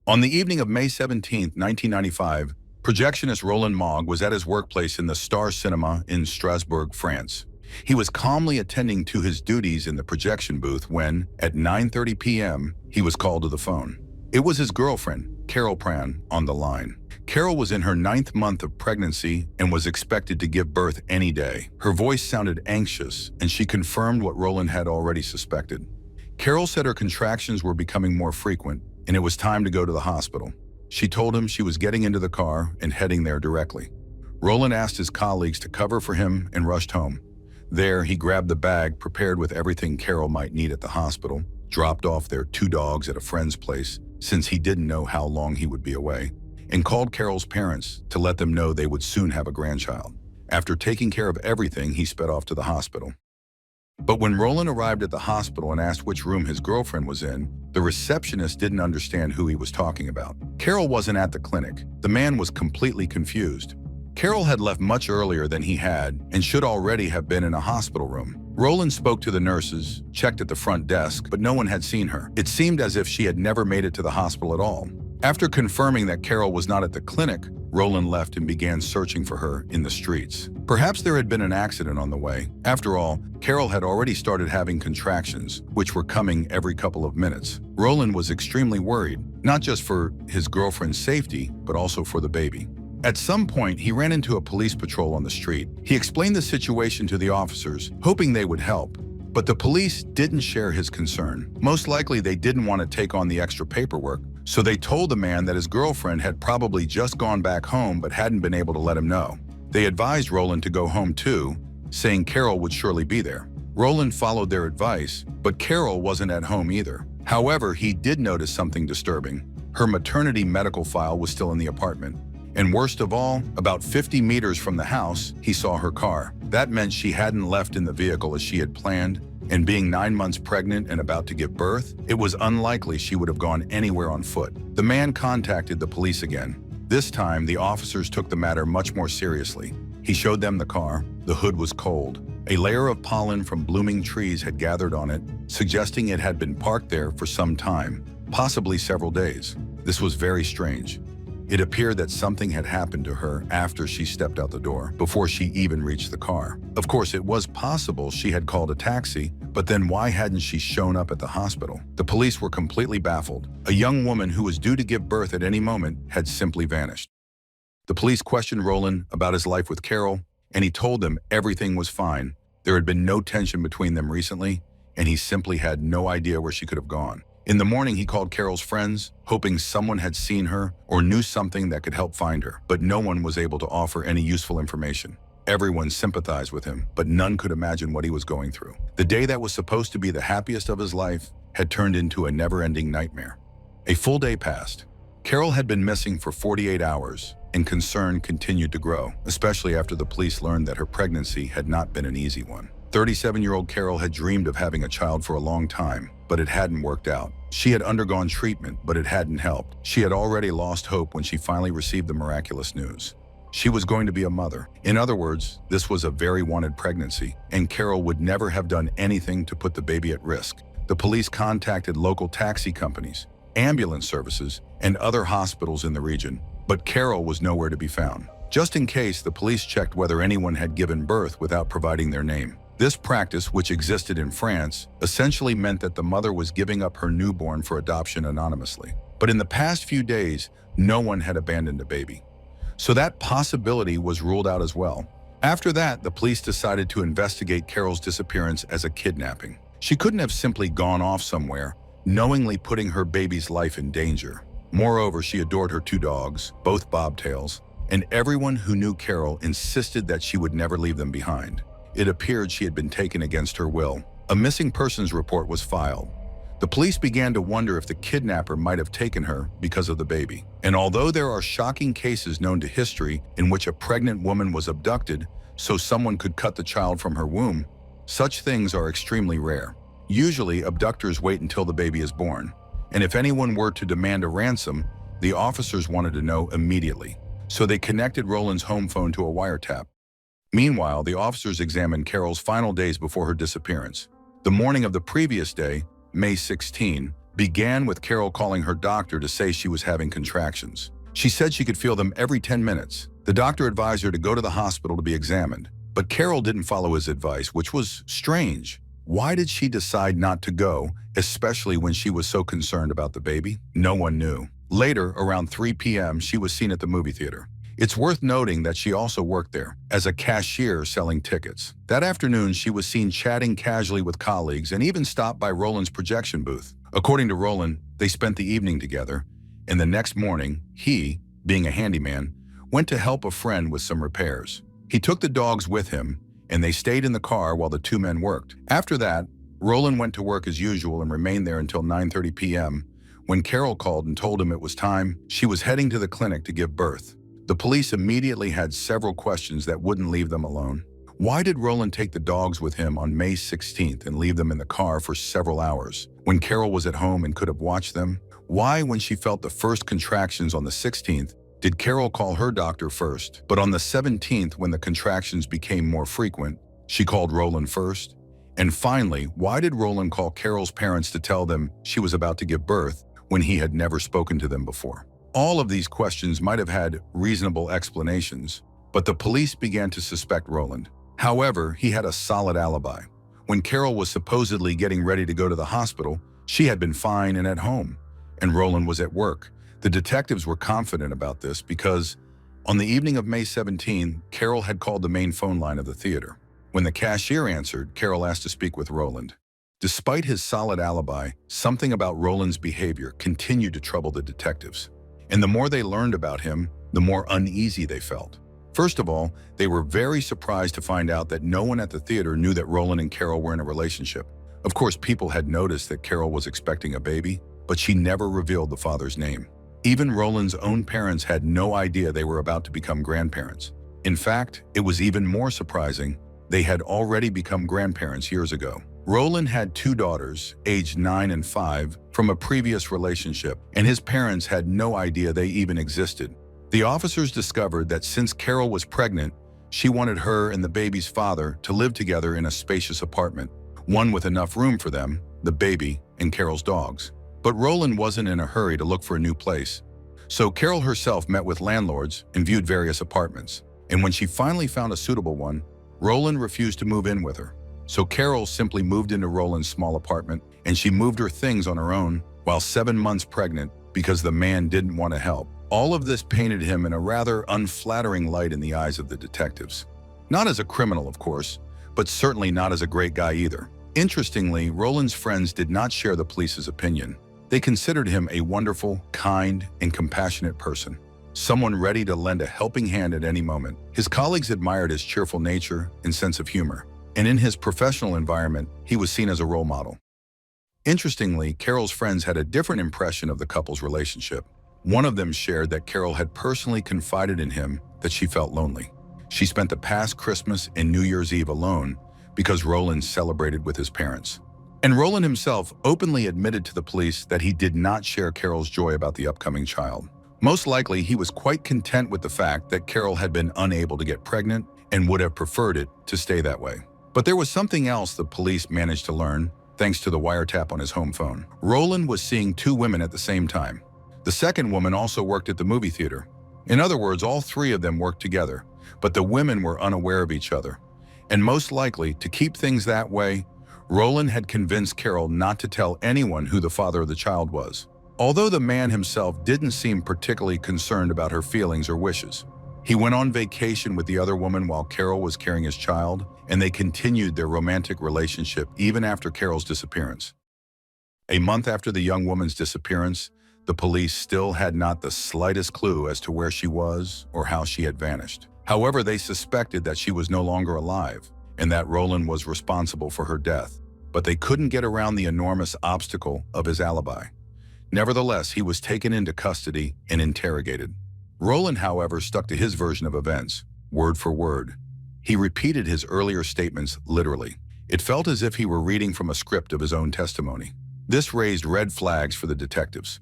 On the evening of May 17, 1995, projectionist Roland Mogg was at his workplace in the Star Cinema in Strasbourg, France. He was calmly attending to his duties in the projection booth when, at 9:30 p.m., he was called to the phone. It was his girlfriend, Carol Pran, on the line. Carol was in her 9th month of pregnancy and was expected to give birth any day. Her voice sounded anxious, and she confirmed what Roland had already suspected. Carol said her contractions were becoming more frequent, and it was time to go to the hospital. She told him she was getting into the car and heading there directly. Roland asked his colleagues to cover for him and rushed home. There, he grabbed the bag prepared with everything Carol might need at the hospital, dropped off their 2 dogs at a friend's place since he didn't know how long he would be away, and called Carol's parents to let them know they would soon have a grandchild. After taking care of everything, he sped off to the hospital. But when Roland arrived at the hospital and asked which room his girlfriend was in, the receptionist didn't understand who he was talking about. Carol wasn't at the clinic. The man was completely confused. Carol had left much earlier than he had and should already have been in a hospital room. Roland spoke to the nurses, checked at the front desk, but no one had seen her. It seemed as if she had never made it to the hospital at all. After confirming that Carol was not at the clinic, Roland left and began searching for her in the streets. Perhaps there had been an accident on the way. After all, Carol had already started having contractions, which were coming every couple of minutes. Roland was extremely worried, not just for his girlfriend's safety, but also for the baby. At some point, he ran into a police patrol on the street. He explained the situation to the officers, hoping they would help. But the police didn't share his concern. Most likely, they didn't want to take on the extra paperwork, so they told the man that his girlfriend had probably just gone back home but hadn't been able to let him know. They advised Roland to go home too, saying Carol would surely be there. Roland followed their advice, but Carol wasn't at home either. However, he did notice something disturbing. Her maternity medical file was still in the apartment. And worst of all, about 50 meters from the house, he saw her car. That meant she hadn't left in the vehicle as she had planned, and being 9 months pregnant and about to give birth, it was unlikely she would have gone anywhere on foot. The man contacted the police again. This time, the officers took the matter much more seriously. He showed them the car. The hood was cold. A layer of pollen from blooming trees had gathered on it, suggesting it had been parked there for some time, possibly several days. This was very strange. It appeared that something had happened to her after she stepped out the door, before she even reached the car. Of course, it was possible she had called a taxi, but then why hadn't she shown up at the hospital? The police were completely baffled. A young woman who was due to give birth at any moment had simply vanished. The police questioned Roland about his life with Carol, and he told them everything was fine. There had been no tension between them recently, and he simply had no idea where she could have gone. In the morning, he called Carol's friends, hoping someone had seen her or knew something that could help find her, but no one was able to offer any useful information. Everyone sympathized with him, but none could imagine what he was going through. The day that was supposed to be the happiest of his life had turned into a never-ending nightmare. A full day passed. Carol had been missing for 48 hours, and concern continued to grow, especially after the police learned that her pregnancy had not been an easy one. 37-year-old Carol had dreamed of having a child for a long time, but it hadn't worked out. She had undergone treatment, but it hadn't helped. She had already lost hope when she finally received the miraculous news. She was going to be a mother. In other words, this was a very wanted pregnancy, and Carol would never have done anything to put the baby at risk. The police contacted local taxi companies, ambulance services, and other hospitals in the region, but Carol was nowhere to be found. Just in case, the police checked whether anyone had given birth without providing their name. This practice, which existed in France, essentially meant that the mother was giving up her newborn for adoption anonymously. But in the past few days, no one had abandoned a baby. So that possibility was ruled out as well. After that, the police decided to investigate Carol's disappearance as a kidnapping. She couldn't have simply gone off somewhere, knowingly putting her baby's life in danger. Moreover, she adored her 2 dogs, both bobtails, and everyone who knew Carol insisted that she would never leave them behind. It appeared she had been taken against her will. A missing persons report was filed. The police began to wonder if the kidnapper might have taken her because of the baby. And although there are shocking cases known to history in which a pregnant woman was abducted so someone could cut the child from her womb, such things are extremely rare. Usually, abductors wait until the baby is born. And if anyone were to demand a ransom, the officers wanted to know immediately. So they connected Roland's home phone to a wiretap. Meanwhile, the officers examined Carol's final days before her disappearance. The morning of the previous day, May 16, began with Carol calling her doctor to say she was having contractions. She said she could feel them every 10 minutes. The doctor advised her to go to the hospital to be examined, but Carol didn't follow his advice, which was strange. Why did she decide not to go, especially when she was so concerned about the baby? No one knew. Later, around 3 p.m., she was seen at the movie theater. It's worth noting that she also worked there as a cashier selling tickets. That afternoon, she was seen chatting casually with colleagues and even stopped by Roland's projection booth. According to Roland, they spent the evening together, and the next morning, he, being a handyman, went to help a friend with some repairs. He took the dogs with him, and they stayed in the car while the two men worked. After that, Roland went to work as usual and remained there until 9:30 p.m. When Carol called and told him it was time, she was heading to the clinic to give birth. The police immediately had several questions that wouldn't leave them alone. Why did Roland take the dogs with him on May 16th and leave them in the car for several hours, when Carol was at home and could have watched them? Why, when she felt the first contractions on the 16th, did Carol call her doctor first, but on the 17th, when the contractions became more frequent, she called Roland first? And finally, why did Roland call Carol's parents to tell them she was about to give birth when he had never spoken to them before? All of these questions might have had reasonable explanations, but the police began to suspect Roland. However, he had a solid alibi. When Carol was supposedly getting ready to go to the hospital, she had been fine and at home, and Roland was at work. The detectives were confident about this because on the evening of May 17, Carol had called the main phone line of the theater. When the cashier answered, Carol asked to speak with Roland. Despite his solid alibi, something about Roland's behavior continued to trouble the detectives. And the more they learned about him, the more uneasy they felt. First of all, they were very surprised to find out that no one at the theater knew that Roland and Carol were in a relationship. Of course, people had noticed that Carol was expecting a baby, but she never revealed the father's name. Even Roland's own parents had no idea they were about to become grandparents. In fact, it was even more surprising. They had already become grandparents years ago. Roland had two daughters, aged 9 and 5, from a previous relationship, and his parents had no idea they even existed. The officers discovered that since Carol was pregnant, she wanted her and the baby's father to live together in a spacious apartment, one with enough room for them, the baby, and Carol's dogs. But Roland wasn't in a hurry to look for a new place. So Carol herself met with landlords and viewed various apartments. And when she finally found a suitable one, Roland refused to move in with her. So Carol simply moved into Roland's small apartment, and she moved her things on her own while 7 months pregnant because the man didn't want to help. All of this painted him in a rather unflattering light in the eyes of the detectives. Not as a criminal, of course, but certainly not as a great guy either. Interestingly, Roland's friends did not share the police's opinion. They considered him a wonderful, kind, and compassionate person, someone ready to lend a helping hand at any moment. His colleagues admired his cheerful nature and sense of humor, and in his professional environment, he was seen as a role model. Interestingly, Carol's friends had a different impression of the couple's relationship. One of them shared that Carol had personally confided in him that she felt lonely. She spent the past Christmas and New Year's Eve alone because Roland celebrated with his parents. And Roland himself openly admitted to the police that he did not share Carol's joy about the upcoming child. Most likely, he was quite content with the fact that Carol had been unable to get pregnant and would have preferred it to stay that way. But there was something else the police managed to learn, thanks to the wiretap on his home phone. Roland was seeing two women at the same time. The second woman also worked at the movie theater. In other words, all three of them worked together, but the women were unaware of each other. And most likely, to keep things that way, Roland had convinced Carol not to tell anyone who the father of the child was. Although the man himself didn't seem particularly concerned about her feelings or wishes. He went on vacation with the other woman while Carol was carrying his child, and they continued their romantic relationship even after Carol's disappearance. A month after the young woman's disappearance, the police still had not the slightest clue as to where she was or how she had vanished. However, they suspected that she was no longer alive and that Roland was responsible for her death, but they couldn't get around the enormous obstacle of his alibi. Nevertheless, he was taken into custody and interrogated. Roland, however, stuck to his version of events, word for word. He repeated his earlier statements literally. It felt as if he were reading from a script of his own testimony. This raised red flags for the detectives.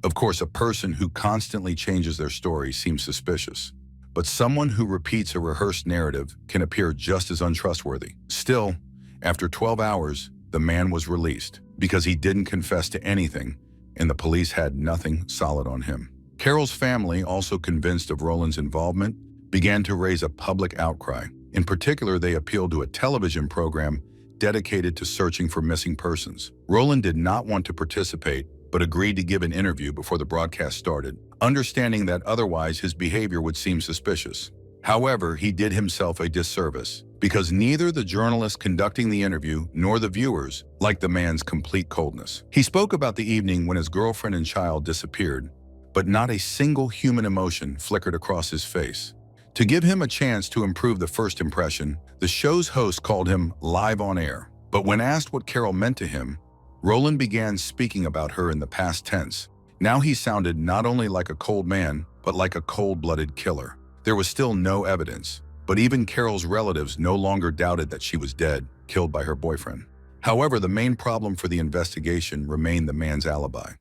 Of course, a person who constantly changes their story seems suspicious, but someone who repeats a rehearsed narrative can appear just as untrustworthy. Still, after 12 hours, the man was released. because he didn't confess to anything, and the police had nothing solid on him. Carol's family, also convinced of Roland's involvement, began to raise a public outcry. In particular, they appealed to a television program dedicated to searching for missing persons. Roland did not want to participate, but agreed to give an interview before the broadcast started, understanding that otherwise his behavior would seem suspicious. However, he did himself a disservice, because neither the journalist conducting the interview nor the viewers liked the man's complete coldness. He spoke about the evening when his girlfriend and child disappeared, but not a single human emotion flickered across his face. To give him a chance to improve the first impression, the show's host called him live on air. But when asked what Carol meant to him, Roland began speaking about her in the past tense. Now he sounded not only like a cold man, but like a cold-blooded killer. There was still no evidence, but even Carol's relatives no longer doubted that she was dead, killed by her boyfriend. However, the main problem for the investigation remained the man's alibi.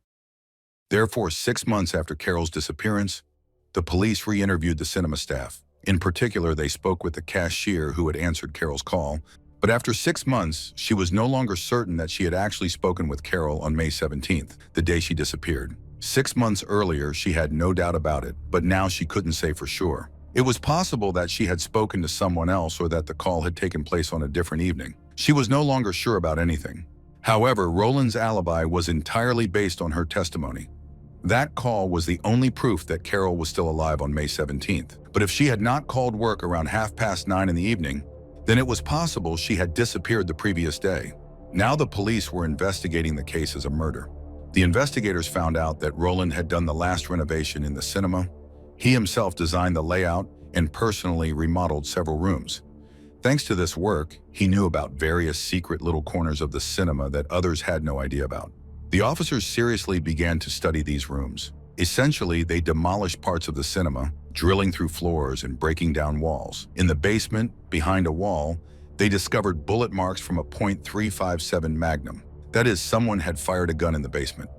Therefore, 6 months after Carol's disappearance, the police re-interviewed the cinema staff. In particular, they spoke with the cashier who had answered Carol's call, but after 6 months, she was no longer certain that she had actually spoken with Carol on May 17th, the day she disappeared. 6 months earlier, she had no doubt about it, but now she couldn't say for sure. It was possible that she had spoken to someone else or that the call had taken place on a different evening. She was no longer sure about anything. However, Roland's alibi was entirely based on her testimony. That call was the only proof that Carol was still alive on May 17th. But if she had not called work around 9:30 in the evening, then it was possible she had disappeared the previous day. Now the police were investigating the case as a murder. The investigators found out that Roland had done the last renovation in the cinema. He himself designed the layout and personally remodeled several rooms. Thanks to this work, he knew about various secret little corners of the cinema that others had no idea about. The officers seriously began to study these rooms. Essentially, they demolished parts of the cinema, drilling through floors and breaking down walls. In the basement, behind a wall, they discovered bullet marks from a .357 Magnum. That is, someone had fired a gun in the basement.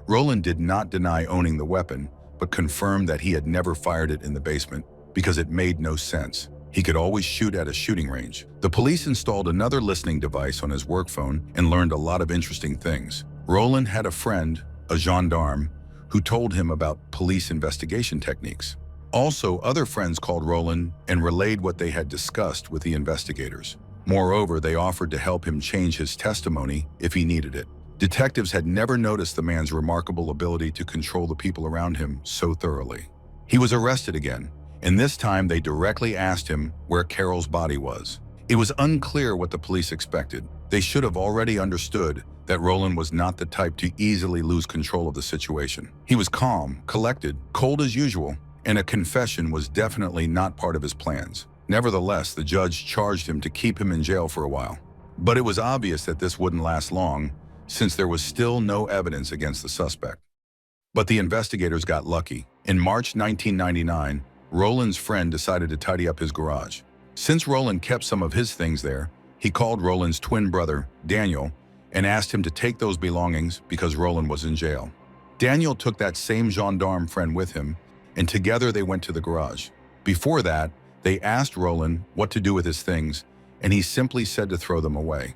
Roland did not deny owning the weapon, but confirmed that he had never fired it in the basement because it made no sense. He could always shoot at a shooting range. The police installed another listening device on his work phone and learned a lot of interesting things. Roland had a friend, a gendarme, who told him about police investigation techniques. Also, other friends called Roland and relayed what they had discussed with the investigators. Moreover, they offered to help him change his testimony if he needed it. Detectives had never noticed the man's remarkable ability to control the people around him so thoroughly. He was arrested again, and this time they directly asked him where Carol's body was. It was unclear what the police expected. They should have already understood that Roland was not the type to easily lose control of the situation. He was calm, collected, cold as usual, and a confession was definitely not part of his plans. Nevertheless, the judge charged him to keep him in jail for a while. But it was obvious that this wouldn't last long, since there was still no evidence against the suspect. But the investigators got lucky. In March 1999, Roland's friend decided to tidy up his garage. Since Roland kept some of his things there, he called Roland's twin brother, Daniel, and asked him to take those belongings because Roland was in jail. Daniel took that same gendarme friend with him, and together they went to the garage. Before that, they asked Roland what to do with his things, and he simply said to throw them away.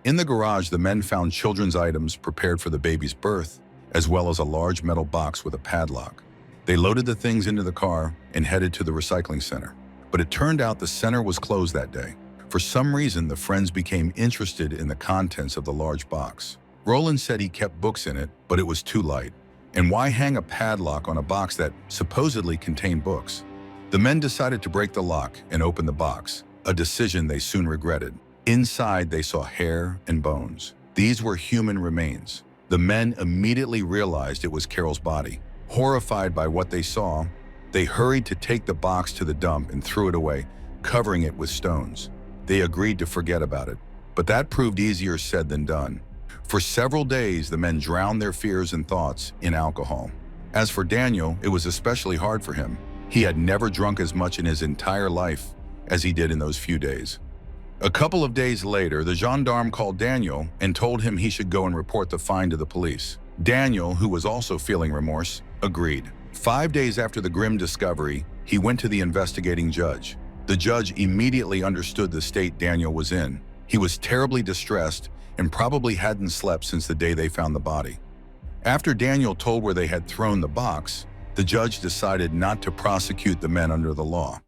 In the garage, the men found children's items prepared for the baby's birth, as well as a large metal box with a padlock. They loaded the things into the car and headed to the recycling center. But it turned out the center was closed that day. For some reason, the friends became interested in the contents of the large box. Roland said he kept books in it, but it was too light. And why hang a padlock on a box that supposedly contained books? The men decided to break the lock and open the box, a decision they soon regretted. Inside, they saw hair and bones. These were human remains. The men immediately realized it was Carol's body. Horrified by what they saw, they hurried to take the box to the dump and threw it away, covering it with stones. They agreed to forget about it, but that proved easier said than done. For several days, the men drowned their fears and thoughts in alcohol. As for Daniel, it was especially hard for him. He had never drunk as much in his entire life as he did in those few days. A couple of days later, the gendarme called Daniel and told him he should go and report the find to the police. Daniel, who was also feeling remorse, agreed. 5 days after the grim discovery, he went to the investigating judge. The judge immediately understood the state Daniel was in. He was terribly distressed and probably hadn't slept since the day they found the body. After Daniel told where they had thrown the box, the judge decided not to prosecute the men under the law.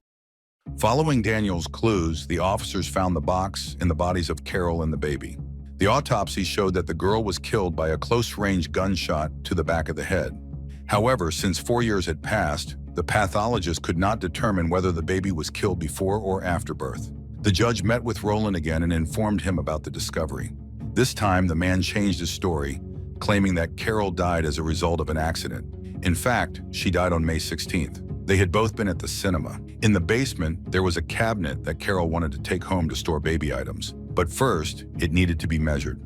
Following Daniel's clues, the officers found the box and the bodies of Carol and the baby. The autopsy showed that the girl was killed by a close-range gunshot to the back of the head. However, since 4 years had passed, the pathologist could not determine whether the baby was killed before or after birth. The judge met with Roland again and informed him about the discovery. This time, the man changed his story, claiming that Carol died as a result of an accident. In fact, she died on May 16th. They had both been at the cinema. In the basement, there was a cabinet that Carol wanted to take home to store baby items. But first, it needed to be measured.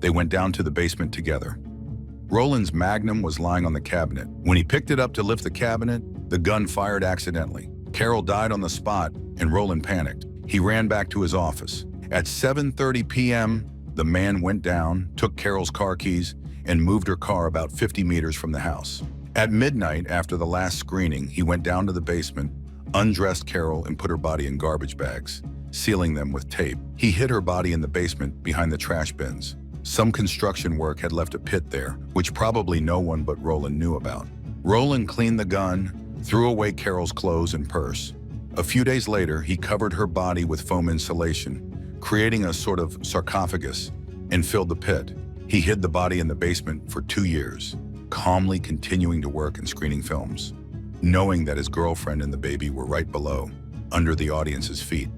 They went down to the basement together. Roland's Magnum was lying on the cabinet. When he picked it up to lift the cabinet, the gun fired accidentally. Carol died on the spot, and Roland panicked. He ran back to his office. At 7:30 p.m., the man went down, took Carol's car keys, and moved her car about 50 meters from the house. At midnight, after the last screening, he went down to the basement, undressed Carol, and put her body in garbage bags, sealing them with tape. He hid her body in the basement behind the trash bins. Some construction work had left a pit there, which probably no one but Roland knew about. Roland cleaned the gun, threw away Carol's clothes and purse. A few days later, he covered her body with foam insulation, creating a sort of sarcophagus, and filled the pit. He hid the body in the basement for 2 years, calmly continuing to work and screening films, knowing that his girlfriend and the baby were right below, under the audience's feet.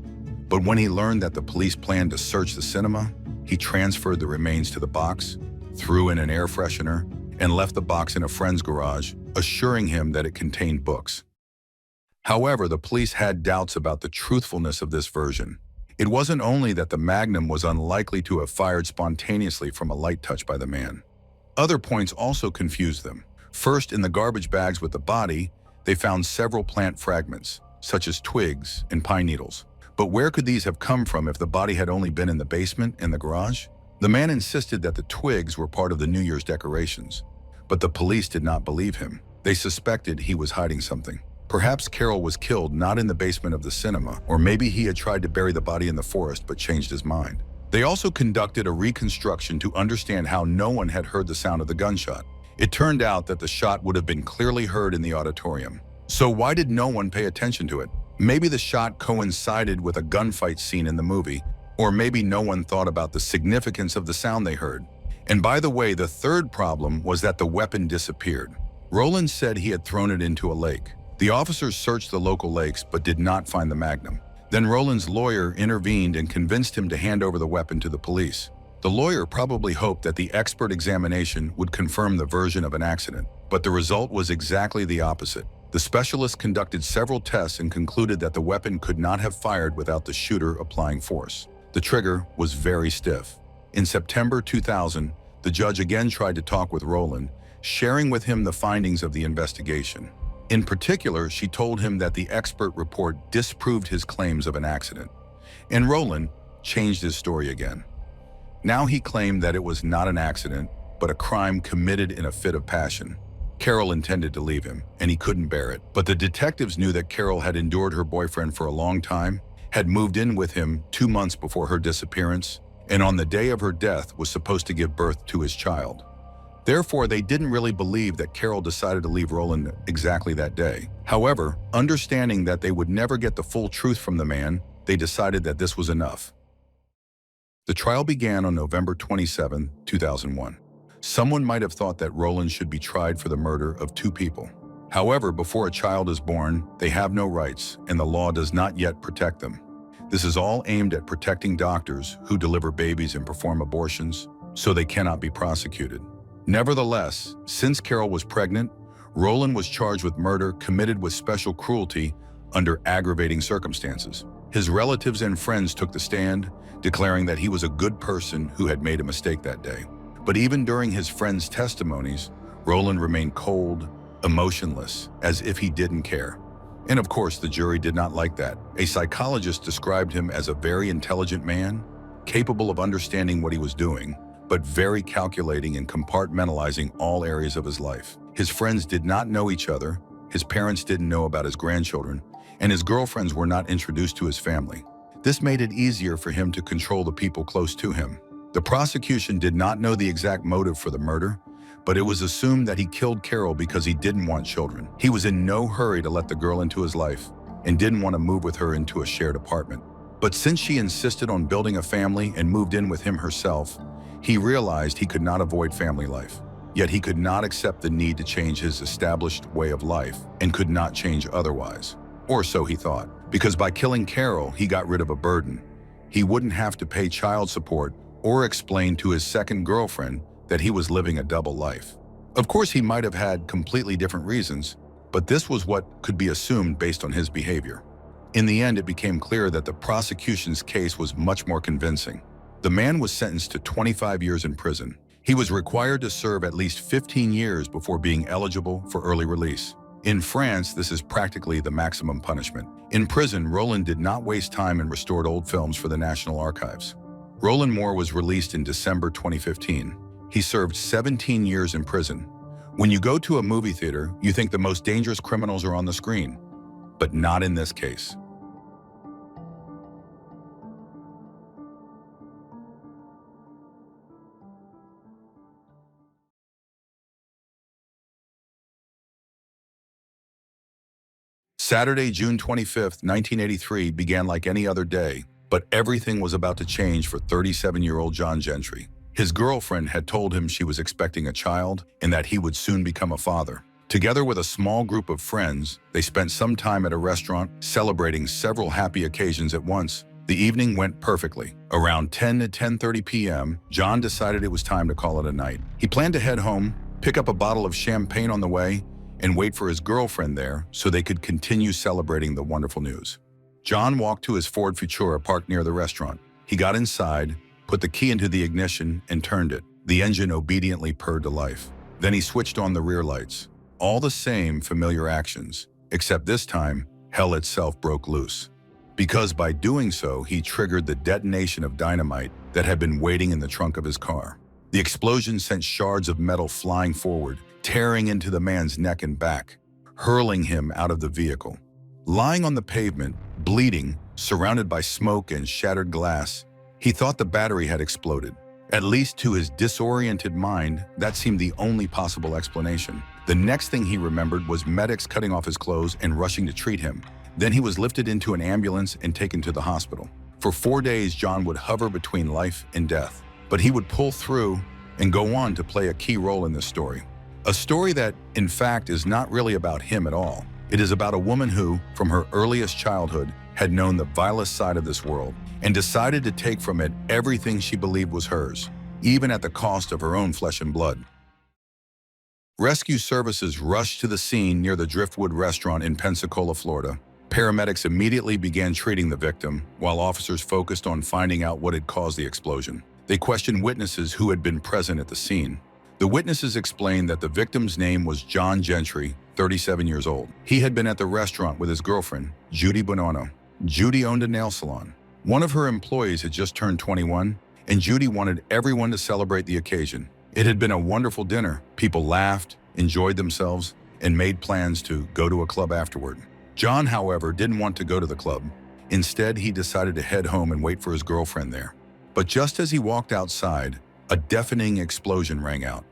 But when he learned that the police planned to search the cinema, he transferred the remains to the box, threw in an air freshener, and left the box in a friend's garage, assuring him that it contained books. However, the police had doubts about the truthfulness of this version. It wasn't only that the Magnum was unlikely to have fired spontaneously from a light touch by the man. Other points also confused them. First, in the garbage bags with the body, they found several plant fragments, such as twigs and pine needles. But where could these have come from if the body had only been in the basement and the garage? The man insisted that the twigs were part of the New Year's decorations, but the police did not believe him. They suspected he was hiding something. Perhaps Carol was killed not in the basement of the cinema, or maybe he had tried to bury the body in the forest but changed his mind. They also conducted a reconstruction to understand how no one had heard the sound of the gunshot. It turned out that the shot would have been clearly heard in the auditorium. So why did no one pay attention to it? Maybe the shot coincided with a gunfight scene in the movie, or maybe no one thought about the significance of the sound they heard. And by the way, the third problem was that the weapon disappeared. Roland said he had thrown it into a lake. The officers searched the local lakes but did not find the Magnum. Then Roland's lawyer intervened and convinced him to hand over the weapon to the police. The lawyer probably hoped that the expert examination would confirm the version of an accident, but the result was exactly the opposite. The specialist conducted several tests and concluded that the weapon could not have fired without the shooter applying force. The trigger was very stiff. In September 2000, the judge again tried to talk with Roland, sharing with him the findings of the investigation. In particular, she told him that the expert report disproved his claims of an accident. And Roland changed his story again. Now he claimed that it was not an accident, but a crime committed in a fit of passion. Carol intended to leave him, and he couldn't bear it. But the detectives knew that Carol had endured her boyfriend for a long time, had moved in with him 2 months before her disappearance, and on the day of her death was supposed to give birth to his child. Therefore, they didn't really believe that Carol decided to leave Roland exactly that day. However, understanding that they would never get the full truth from the man, they decided that this was enough. The trial began on November 27, 2001. Someone might have thought that Roland should be tried for the murder of 2 people. However, before a child is born, they have no rights, and the law does not yet protect them. This is all aimed at protecting doctors who deliver babies and perform abortions, so they cannot be prosecuted. Nevertheless, since Carol was pregnant, Roland was charged with murder committed with special cruelty under aggravating circumstances. His relatives and friends took the stand, declaring that he was a good person who had made a mistake that day. But even during his friends' testimonies, Roland remained cold, emotionless, as if he didn't care. And of course, the jury did not like that. A psychologist described him as a very intelligent man, capable of understanding what he was doing, but very calculating and compartmentalizing all areas of his life. His friends did not know each other, his parents didn't know about his grandchildren, and his girlfriends were not introduced to his family. This made it easier for him to control the people close to him. The prosecution did not know the exact motive for the murder, but it was assumed that he killed Carol because he didn't want children. He was in no hurry to let the girl into his life and didn't want to move with her into a shared apartment. But since she insisted on building a family and moved in with him herself, he realized he could not avoid family life. Yet he could not accept the need to change his established way of life and could not change otherwise. Or so he thought, because by killing Carol, he got rid of a burden. He wouldn't have to pay child support or explain to his second girlfriend that he was living a double life. Of course, he might have had completely different reasons, but this was what could be assumed based on his behavior. In the end, it became clear that the prosecution's case was much more convincing. The man was sentenced to 25 years in prison. He was required to serve at least 15 years before being eligible for early release. In France, this is practically the maximum punishment. In prison, Roland did not waste time and restored old films for the National Archives. Roland Moore was released in December 2015. He served 17 years in prison. When you go to a movie theater, you think the most dangerous criminals are on the screen, but not in this case. Saturday, June 25, 1983 began like any other day, but everything was about to change for 37-year-old John Gentry. His girlfriend had told him she was expecting a child and that he would soon become a father. Together with a small group of friends, they spent some time at a restaurant celebrating several happy occasions at once. The evening went perfectly. Around 10 to 10:30 p.m., John decided it was time to call it a night. He planned to head home, pick up a bottle of champagne on the way, and wait for his girlfriend there so they could continue celebrating the wonderful news. John walked to his Ford Futura parked near the restaurant. He got inside, put the key into the ignition, and turned it. The engine obediently purred to life. Then he switched on the rear lights. All the same familiar actions, except this time, hell itself broke loose. Because by doing so, he triggered the detonation of dynamite that had been waiting in the trunk of his car. The explosion sent shards of metal flying forward, tearing into the man's neck and back, hurling him out of the vehicle. Lying on the pavement, bleeding, surrounded by smoke and shattered glass, he thought the battery had exploded. At least to his disoriented mind, that seemed the only possible explanation. The next thing he remembered was medics cutting off his clothes and rushing to treat him. Then he was lifted into an ambulance and taken to the hospital. For 4 days, John would hover between life and death. But he would pull through and go on to play a key role in this story. A story that, in fact, is not really about him at all. It is about a woman who, from her earliest childhood, had known the vilest side of this world and decided to take from it everything she believed was hers, even at the cost of her own flesh and blood. Rescue services rushed to the scene near the Driftwood restaurant in Pensacola, Florida. Paramedics immediately began treating the victim, while officers focused on finding out what had caused the explosion. They questioned witnesses who had been present at the scene. The witnesses explained that the victim's name was John Gentry, 37 years old. He had been at the restaurant with his girlfriend, Judy Bonanno. Judy owned a nail salon. One of her employees had just turned 21, and Judy wanted everyone to celebrate the occasion. It had been a wonderful dinner. People laughed, enjoyed themselves, and made plans to go to a club afterward. John, however, didn't want to go to the club. Instead, he decided to head home and wait for his girlfriend there. But just as he walked outside, a deafening explosion rang out.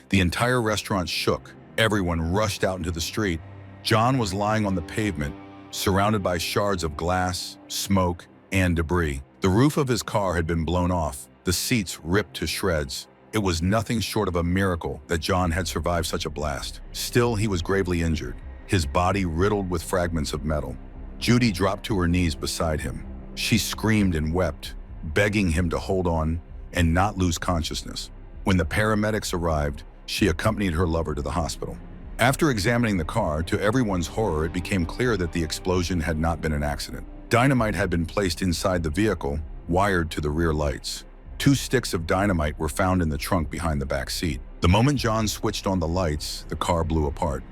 The entire restaurant shook. Everyone rushed out into the street. John was lying on the pavement, surrounded by shards of glass, smoke, and debris. The roof of his car had been blown off, the seats ripped to shreds. It was nothing short of a miracle that John had survived such a blast. Still, he was gravely injured, his body riddled with fragments of metal. Judy dropped to her knees beside him. She screamed and wept, begging him to hold on and not lose consciousness. When the paramedics arrived, she accompanied her lover to the hospital. After examining the car, to everyone's horror, it became clear that the explosion had not been an accident. Dynamite had been placed inside the vehicle, wired to the rear lights. 2 sticks of dynamite were found in the trunk behind the back seat. The moment John switched on the lights, the car blew apart.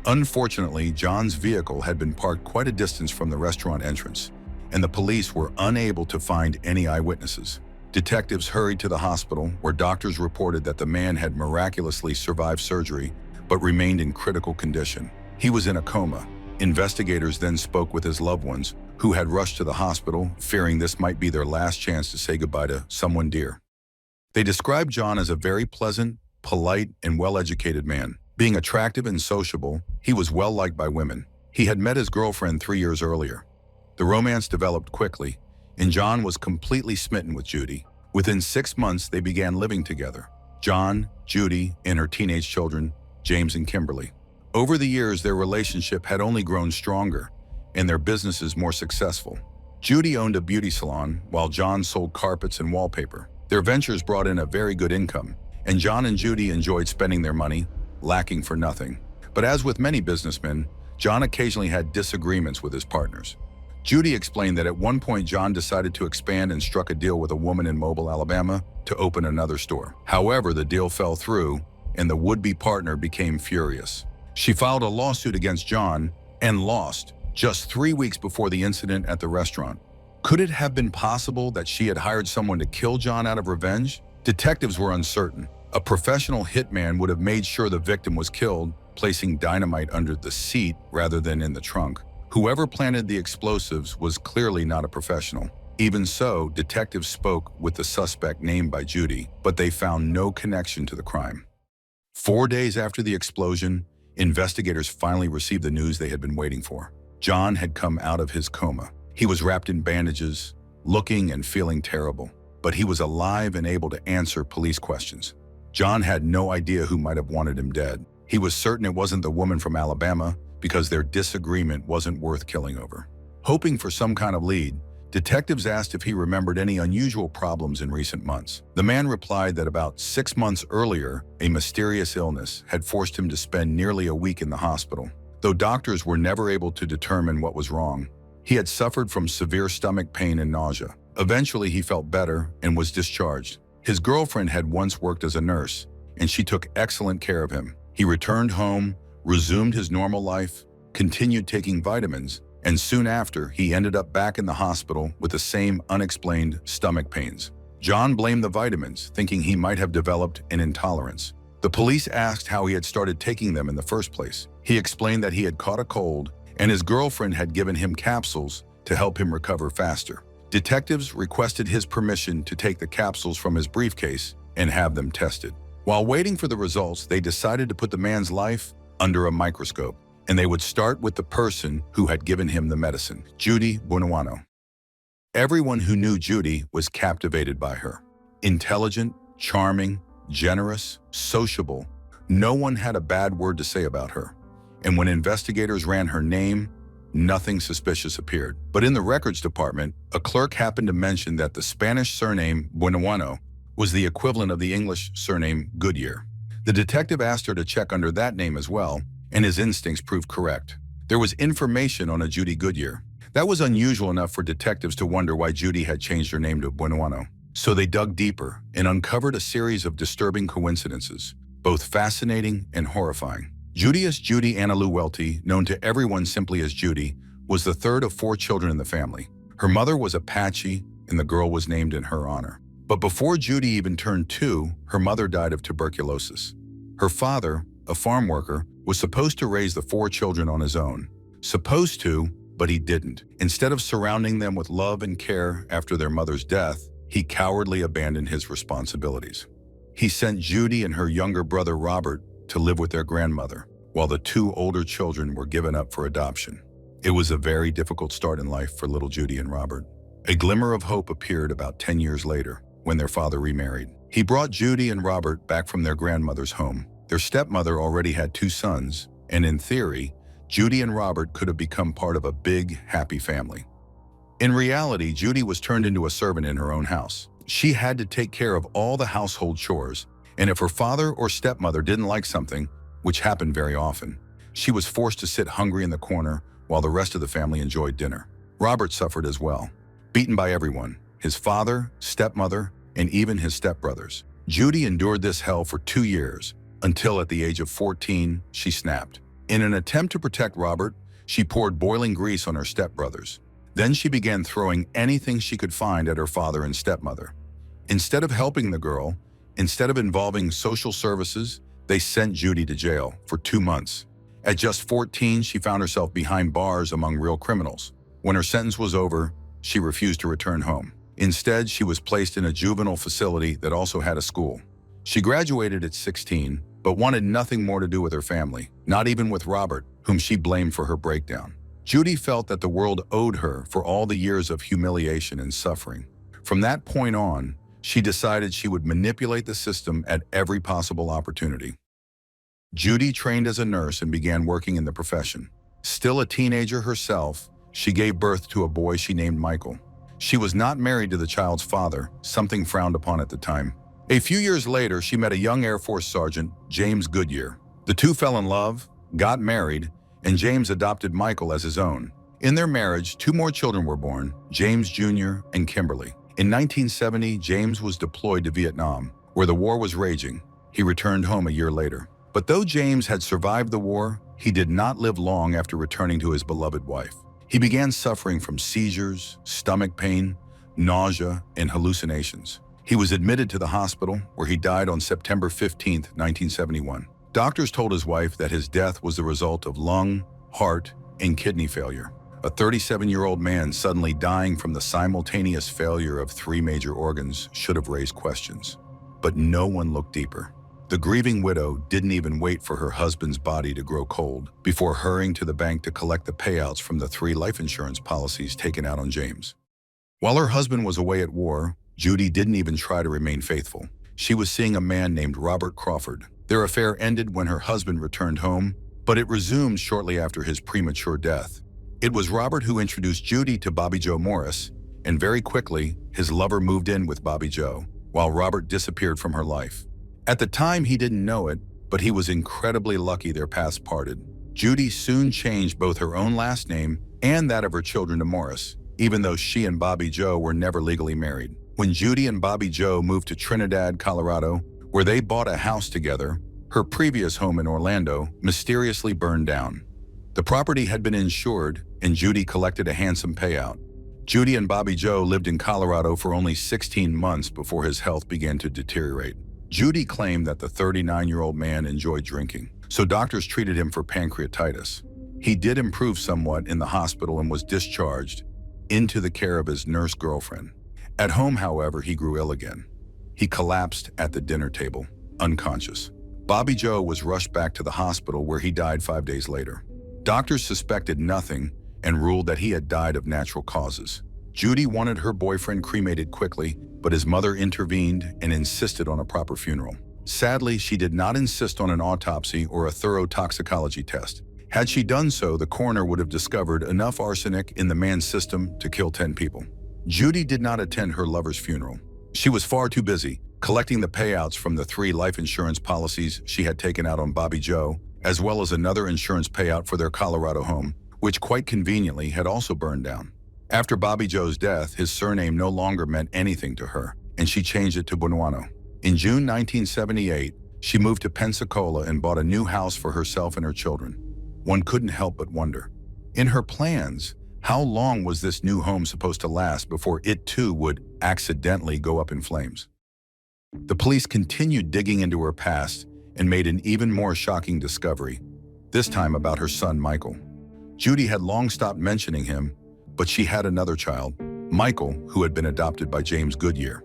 Unfortunately, John's vehicle had been parked quite a distance from the restaurant entrance, and the police were unable to find any eyewitnesses. Detectives hurried to the hospital, where doctors reported that the man had miraculously survived surgery, but remained in critical condition. He was in a coma. Investigators then spoke with his loved ones, who had rushed to the hospital, fearing this might be their last chance to say goodbye to someone dear. They described John as a very pleasant, polite, and well-educated man. Being attractive and sociable, he was well-liked by women. He had met his girlfriend 3 years earlier. The romance developed quickly, and John was completely smitten with Judy. Within 6 months, they began living together. John, Judy, and her teenage children, James and Kimberly. Over the years, their relationship had only grown stronger, and their businesses more successful. Judy owned a beauty salon, while John sold carpets and wallpaper. Their ventures brought in a very good income, and John and Judy enjoyed spending their money, lacking for nothing. But as with many businessmen, John occasionally had disagreements with his partners. Judy explained that at one point John decided to expand and struck a deal with a woman in Mobile, Alabama, to open another store. However, the deal fell through, and the would-be partner became furious. She filed a lawsuit against John and lost just 3 weeks before the incident at the restaurant. Could it have been possible that she had hired someone to kill John out of revenge? Detectives were uncertain. A professional hitman would have made sure the victim was killed, placing dynamite under the seat rather than in the trunk. Whoever planted the explosives was clearly not a professional. Even so, detectives spoke with the suspect named by Judy, but they found no connection to the crime. 4 days after the explosion, investigators finally received the news they had been waiting for. John had come out of his coma. He was wrapped in bandages, looking and feeling terrible, but he was alive and able to answer police questions. John had no idea who might have wanted him dead. He was certain it wasn't the woman from Alabama because their disagreement wasn't worth killing over. Hoping for some kind of lead, detectives asked if he remembered any unusual problems in recent months. The man replied that about 6 months earlier, a mysterious illness had forced him to spend nearly a week in the hospital. Though doctors were never able to determine what was wrong, he had suffered from severe stomach pain and nausea. Eventually, he felt better and was discharged. His girlfriend had once worked as a nurse, and she took excellent care of him. He returned home, resumed his normal life, continued taking vitamins, and soon after, he ended up back in the hospital with the same unexplained stomach pains. John blamed the vitamins, thinking he might have developed an intolerance. The police asked how he had started taking them in the first place. He explained that he had caught a cold, and his girlfriend had given him capsules to help him recover faster. Detectives requested his permission to take the capsules from his briefcase and have them tested. While waiting for the results, they decided to put the man's life under a microscope, and they would start with the person who had given him the medicine, Judy Buonanuovo. Everyone who knew Judy was captivated by her. Intelligent, charming, generous, sociable, no one had a bad word to say about her. And when investigators ran her name, nothing suspicious appeared. But in the records department, a clerk happened to mention that the Spanish surname Buonanuovo was the equivalent of the English surname Goodyear. The detective asked her to check under that name as well, and his instincts proved correct. There was information on a Judy Goodyear. That was unusual enough for detectives to wonder why Judy had changed her name to Buonanuovo. So they dug deeper and uncovered a series of disturbing coincidences, both fascinating and horrifying. Judy Anna Welty, known to everyone simply as Judy, was the third of 4 children in the family. Her mother was Apache, and the girl was named in her honor. But before Judy even turned 2, her mother died of tuberculosis. Her father, a farm worker, was supposed to raise the 4 children on his own. Supposed to, but he didn't. Instead of surrounding them with love and care after their mother's death, he cowardly abandoned his responsibilities. He sent Judy and her younger brother Robert to live with their grandmother, while the 2 older children were given up for adoption. It was a very difficult start in life for little Judy and Robert. A glimmer of hope appeared about 10 years later, when their father remarried. He brought Judy and Robert back from their grandmother's home. Their stepmother already had 2 sons, and in theory, Judy and Robert could have become part of a big, happy family. In reality, Judy was turned into a servant in her own house. She had to take care of all the household chores, and if her father or stepmother didn't like something, which happened very often, she was forced to sit hungry in the corner while the rest of the family enjoyed dinner. Robert suffered as well, beaten by everyone, his father, stepmother, and even his stepbrothers. Judy endured this hell for 2 years, until at the age of 14, she snapped. In an attempt to protect Robert, she poured boiling grease on her stepbrothers. Then she began throwing anything she could find at her father and stepmother. Instead of helping the girl, instead of involving social services, they sent Judy to jail for 2 months. At just 14, she found herself behind bars among real criminals. When her sentence was over, she refused to return home. Instead, she was placed in a juvenile facility that also had a school. She graduated at 16, but wanted nothing more to do with her family, not even with Robert, whom she blamed for her breakdown. Judy felt that the world owed her for all the years of humiliation and suffering. From that point on, she decided she would manipulate the system at every possible opportunity. Judy trained as a nurse and began working in the profession. Still a teenager herself, she gave birth to a boy she named Michael. She was not married to the child's father, something frowned upon at the time. A few years later, she met a young Air Force Sergeant, James Goodyear. The two fell in love, got married, and James adopted Michael as his own. In their marriage, 2 more children were born, James Jr. and Kimberly. In 1970, James was deployed to Vietnam, where the war was raging. He returned home a year later. But though James had survived the war, he did not live long after returning to his beloved wife. He began suffering from seizures, stomach pain, nausea, and hallucinations. He was admitted to the hospital, where he died on September 15, 1971. Doctors told his wife that his death was the result of lung, heart, and kidney failure. A 37-year-old man suddenly dying from the simultaneous failure of 3 major organs should have raised questions. But no one looked deeper. The grieving widow didn't even wait for her husband's body to grow cold before hurrying to the bank to collect the payouts from the 3 life insurance policies taken out on James. While her husband was away at war, Judy didn't even try to remain faithful. She was seeing a man named Robert Crawford. Their affair ended when her husband returned home, but it resumed shortly after his premature death. It was Robert who introduced Judy to Bobby Joe Morris, and very quickly, his lover moved in with Bobby Joe, while Robert disappeared from her life. At the time, he didn't know it, but he was incredibly lucky their paths parted. Judy soon changed both her own last name and that of her children to Morris, even though she and Bobby Joe were never legally married. When Judy and Bobby Joe moved to Trinidad, Colorado, where they bought a house together, her previous home in Orlando mysteriously burned down. The property had been insured, and Judy collected a handsome payout. Judy and Bobby Joe lived in Colorado for only 16 months before his health began to deteriorate. Judy claimed that the 39-year-old man enjoyed drinking, so doctors treated him for pancreatitis. He did improve somewhat in the hospital and was discharged into the care of his nurse girlfriend. At home, however, he grew ill again. He collapsed at the dinner table, unconscious. Bobby Joe was rushed back to the hospital where he died 5 days later. Doctors suspected nothing and ruled that he had died of natural causes. Judy wanted her boyfriend cremated quickly, but his mother intervened and insisted on a proper funeral. Sadly, she did not insist on an autopsy or a thorough toxicology test. Had she done so, the coroner would have discovered enough arsenic in the man's system to kill 10 people. Judy did not attend her lover's funeral. She was far too busy collecting the payouts from the 3 life insurance policies she had taken out on Bobby Joe, as well as another insurance payout for their Colorado home, which quite conveniently had also burned down. After Bobby Joe's death, his surname no longer meant anything to her, and she changed it to Buono. In June 1978, she moved to Pensacola and bought a new house for herself and her children. One couldn't help but wonder, in her plans, how long was this new home supposed to last before it too would accidentally go up in flames? The police continued digging into her past and made an even more shocking discovery, this time about her son Michael. Judy had long stopped mentioning him, but she had another child, Michael, who had been adopted by James Goodyear.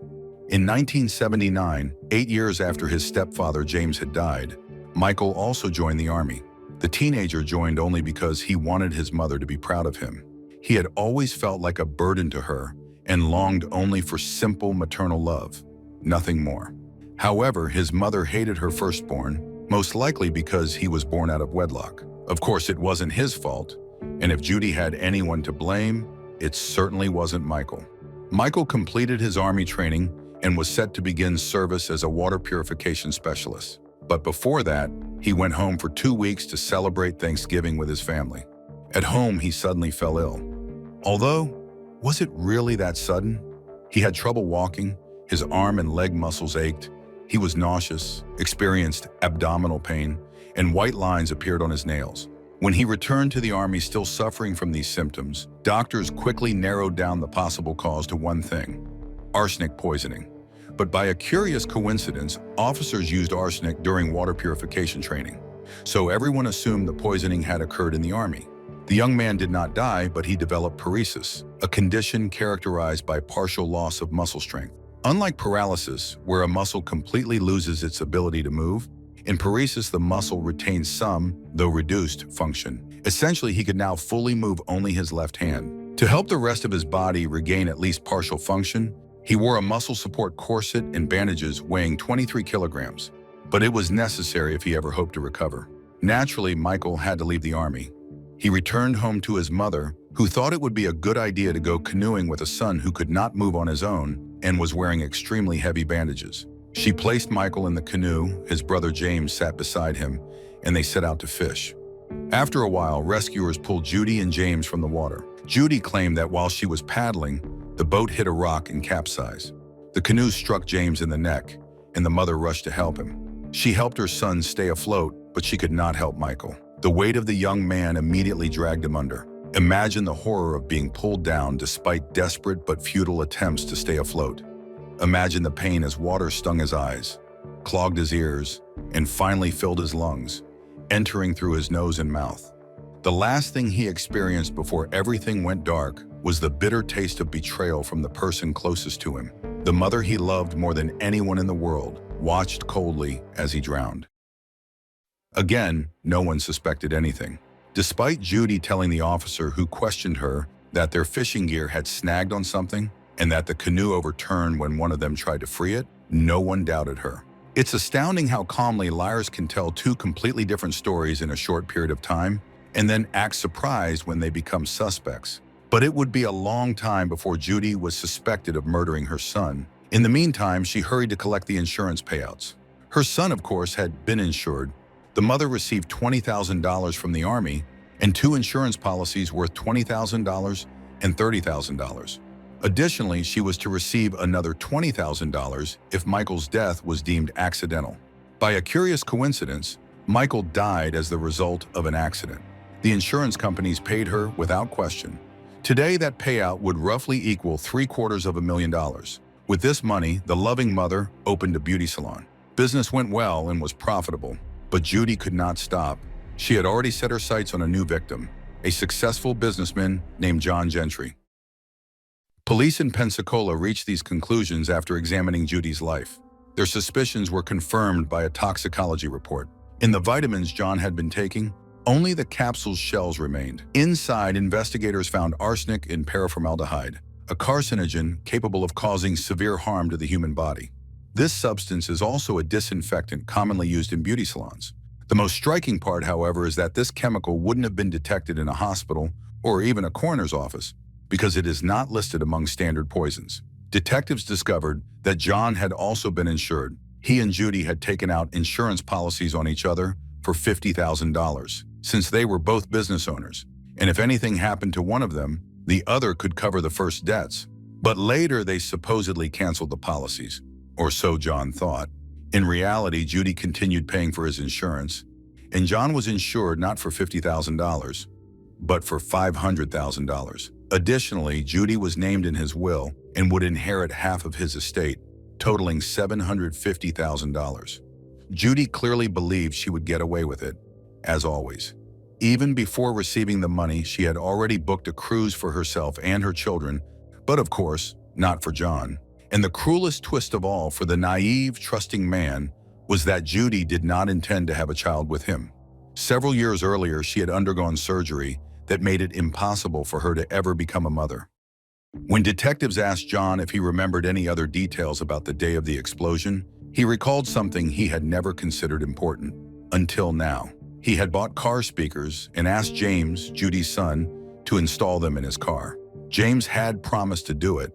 In 1979, 8 years after his stepfather James had died, Michael also joined the Army. The teenager joined only because he wanted his mother to be proud of him. He had always felt like a burden to her and longed only for simple maternal love, nothing more. However, his mother hated her firstborn, most likely because he was born out of wedlock. Of course, it wasn't his fault, and if Judy had anyone to blame, it certainly wasn't Michael. Michael completed his Army training and was set to begin service as a water purification specialist. But before that, he went home for 2 weeks to celebrate Thanksgiving with his family. At home, he suddenly fell ill. Although, was it really that sudden? He had trouble walking, his arm and leg muscles ached, he was nauseous, experienced abdominal pain, and white lines appeared on his nails. When he returned to the Army still suffering from these symptoms, doctors quickly narrowed down the possible cause to one thing: arsenic poisoning. But by a curious coincidence, officers used arsenic during water purification training, so everyone assumed the poisoning had occurred in the Army. The young man did not die, but he developed paresis, a condition characterized by partial loss of muscle strength. Unlike paralysis, where a muscle completely loses its ability to move, in paresis the muscle retains some, though reduced, function. Essentially, he could now fully move only his left hand. To help the rest of his body regain at least partial function, he wore a muscle support corset and bandages weighing 23 kilograms. But it was necessary if he ever hoped to recover. Naturally, Michael had to leave the army. He returned home to his mother, who thought it would be a good idea to go canoeing with a son who could not move on his own and was wearing extremely heavy bandages. She placed Michael in the canoe, his brother James sat beside him, and they set out to fish. After a while, rescuers pulled Judy and James from the water. Judy claimed that while she was paddling, the boat hit a rock and capsized. The canoe struck James in the neck, and the mother rushed to help him. She helped her son stay afloat, but she could not help Michael. The weight of the young man immediately dragged him under. Imagine the horror of being pulled down despite desperate but futile attempts to stay afloat. Imagine the pain as water stung his eyes, clogged his ears, and finally filled his lungs, entering through his nose and mouth. The last thing he experienced before everything went dark was the bitter taste of betrayal from the person closest to him. The mother he loved more than anyone in the world watched coldly as he drowned. Again, no one suspected anything. Despite Judy telling the officer who questioned her that their fishing gear had snagged on something and that the canoe overturned when one of them tried to free it, no one doubted her. It's astounding how calmly liars can tell two completely different stories in a short period of time and then act surprised when they become suspects. But it would be a long time before Judy was suspected of murdering her son. In the meantime, she hurried to collect the insurance payouts. Her son, of course, had been insured. The mother received $20,000 from the Army and 2 insurance policies worth $20,000 and $30,000. Additionally, she was to receive another $20,000 if Michael's death was deemed accidental. By a curious coincidence, Michael died as the result of an accident. The insurance companies paid her without question. Today, that payout would roughly equal $750,000. With this money, the loving mother opened a beauty salon. Business went well and was profitable. But Judy could not stop. She had already set her sights on a new victim, a successful businessman named John Gentry. Police in Pensacola reached these conclusions after examining Judy's life. Their suspicions were confirmed by a toxicology report. In the vitamins John had been taking, only the capsule's shells remained. Inside, investigators found arsenic and paraformaldehyde, a carcinogen capable of causing severe harm to the human body. This substance is also a disinfectant commonly used in beauty salons. The most striking part, however, is that this chemical wouldn't have been detected in a hospital or even a coroner's office because it is not listed among standard poisons. Detectives discovered that John had also been insured. He and Judy had taken out insurance policies on each other for $50,000, since they were both business owners, and if anything happened to one of them, the other could cover the first debts. But later they supposedly canceled the policies. Or so John thought. In reality, Judy continued paying for his insurance, and John was insured not for $50,000, but for $500,000. Additionally, Judy was named in his will and would inherit half of his estate, totaling $750,000. Judy clearly believed she would get away with it, as always. Even before receiving the money, she had already booked a cruise for herself and her children, but of course, not for John. And the cruelest twist of all for the naive, trusting man was that Judy did not intend to have a child with him. Several years earlier, she had undergone surgery that made it impossible for her to ever become a mother. When detectives asked John if he remembered any other details about the day of the explosion, he recalled something he had never considered important, until now. He had bought car speakers and asked James, Judy's son, to install them in his car. James had promised to do it,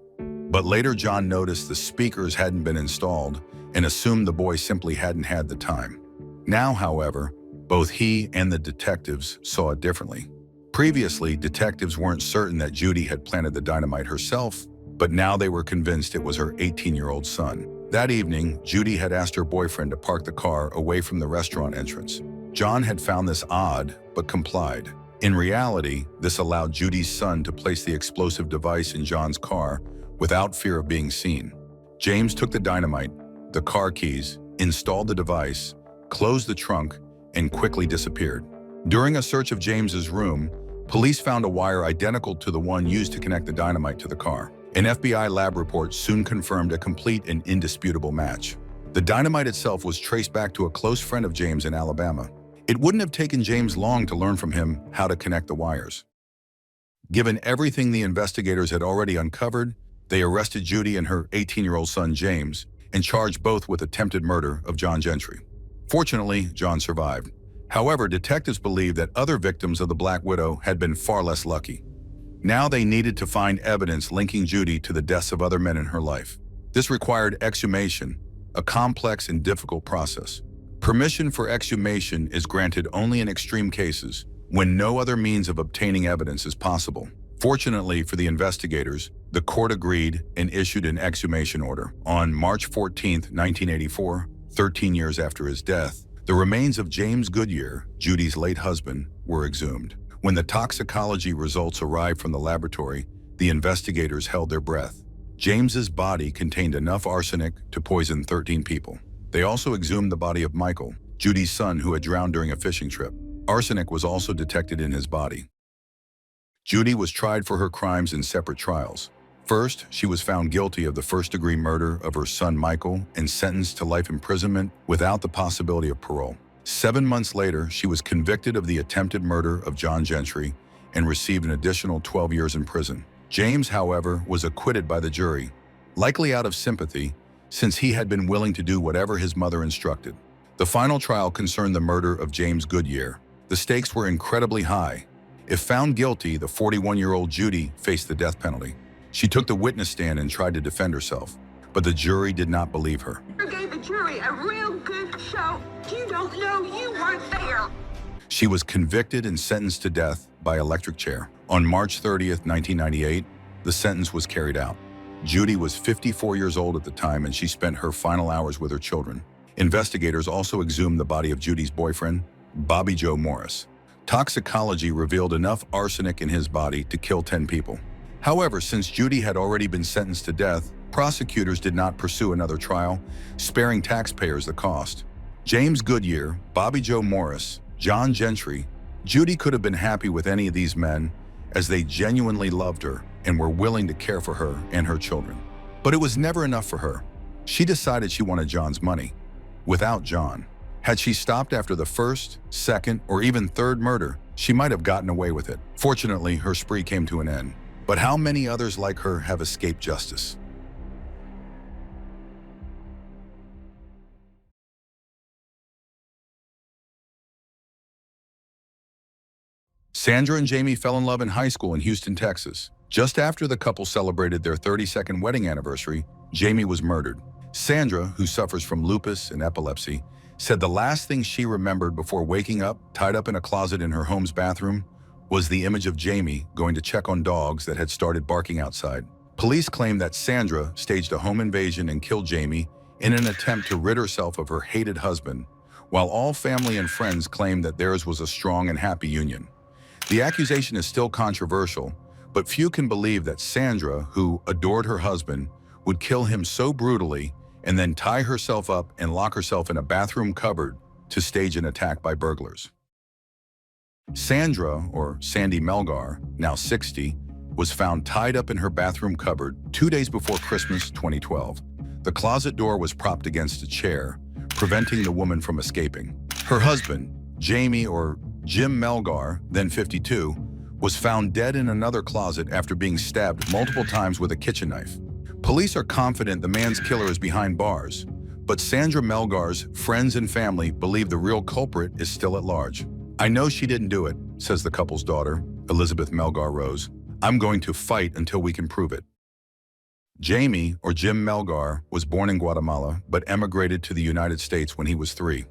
but later John noticed the speakers hadn't been installed and assumed the boy simply hadn't had the time. Now, however, both he and the detectives saw it differently. Previously, detectives weren't certain that Judy had planted the dynamite herself, but now they were convinced it was her 18-year-old son. That evening, Judy had asked her boyfriend to park the car away from the restaurant entrance. John had found this odd, but complied. In reality, this allowed Judy's son to place the explosive device in John's car without fear of being seen. James took the dynamite, the car keys, installed the device, closed the trunk, and quickly disappeared. During a search of James's room, Police found a wire identical to the one used to connect the dynamite to the car. An FBI lab report soon confirmed a complete and indisputable match. The dynamite itself was traced back to a close friend of James in Alabama. It wouldn't have taken James long to learn from him how to connect the wires. Given everything the investigators had already uncovered, they arrested Judy and her 18-year-old son James and charged both with attempted murder of John Gentry. Fortunately, John survived. However, detectives believed that other victims of the Black Widow had been far less lucky. Now they needed to find evidence linking Judy to the deaths of other men in her life. This required exhumation, a complex and difficult process. Permission for exhumation is granted only in extreme cases, when no other means of obtaining evidence is possible. Fortunately for the investigators, the court agreed and issued an exhumation order. On March 14, 1984, 13 years after his death, the remains of James Goodyear, Judy's late husband, were exhumed. When the toxicology results arrived from the laboratory, the investigators held their breath. James's body contained enough arsenic to poison 13 people. They also exhumed the body of Michael, Judy's son, who had drowned during a fishing trip. Arsenic was also detected in his body. Judy was tried for her crimes in separate trials. First, she was found guilty of the first-degree murder of her son Michael and sentenced to life imprisonment without the possibility of parole. 7 months later, she was convicted of the attempted murder of John Gentry and received an additional 12 years in prison. James, however, was acquitted by the jury, likely out of sympathy, since he had been willing to do whatever his mother instructed. The final trial concerned the murder of James Goodyear. The stakes were incredibly high. If found guilty, the 41-year-old Judy faced the death penalty. She took the witness stand and tried to defend herself, but the jury did not believe her. You gave the jury a real good show. You don't know you weren't there. She was convicted and sentenced to death by electric chair. On March 30th, 1998, the sentence was carried out. Judy was 54 years old at the time, and she spent her final hours with her children. Investigators also exhumed the body of Judy's boyfriend, Bobby Joe Morris. Toxicology revealed enough arsenic in his body to kill 10 people. However, since Judy had already been sentenced to death, prosecutors did not pursue another trial, sparing taxpayers the cost. James Goodyear, Bobby Joe Morris, John Gentry, Judy could have been happy with any of these men, as they genuinely loved her and were willing to care for her and her children. But it was never enough for her. She decided she wanted John's money. Without John, had she stopped after the first, second, or even third murder, she might have gotten away with it. Fortunately, her spree came to an end. But how many others like her have escaped justice? Sandra and Jamie fell in love in high school in Houston, Texas. Just after the couple celebrated their 32nd wedding anniversary, Jamie was murdered. Sandra, who suffers from lupus and epilepsy, said the last thing she remembered before waking up, tied up in a closet in her home's bathroom, was the image of Jamie going to check on dogs that had started barking outside. Police claim that Sandra staged a home invasion and killed Jamie in an attempt to rid herself of her hated husband, while all family and friends claim that theirs was a strong and happy union. The accusation is still controversial, but few can believe that Sandra, who adored her husband, would kill him so brutally and then tie herself up and lock herself in a bathroom cupboard to stage an attack by burglars. Sandra, or Sandy Melgar, now 60, was found tied up in her bathroom cupboard 2 days before Christmas 2012. The closet door was propped against a chair, preventing the woman from escaping. Her husband, Jamie, or Jim Melgar, then 52, was found dead in another closet after being stabbed multiple times with a kitchen knife. Police are confident the man's killer is behind bars, but Sandra Melgar's friends and family believe the real culprit is still at large. "I know she didn't do it," says the couple's daughter, Elizabeth Melgar Rose. "I'm going to fight until we can prove it." Jamie, or Jim Melgar, was born in Guatemala but emigrated to the United States when he was 3.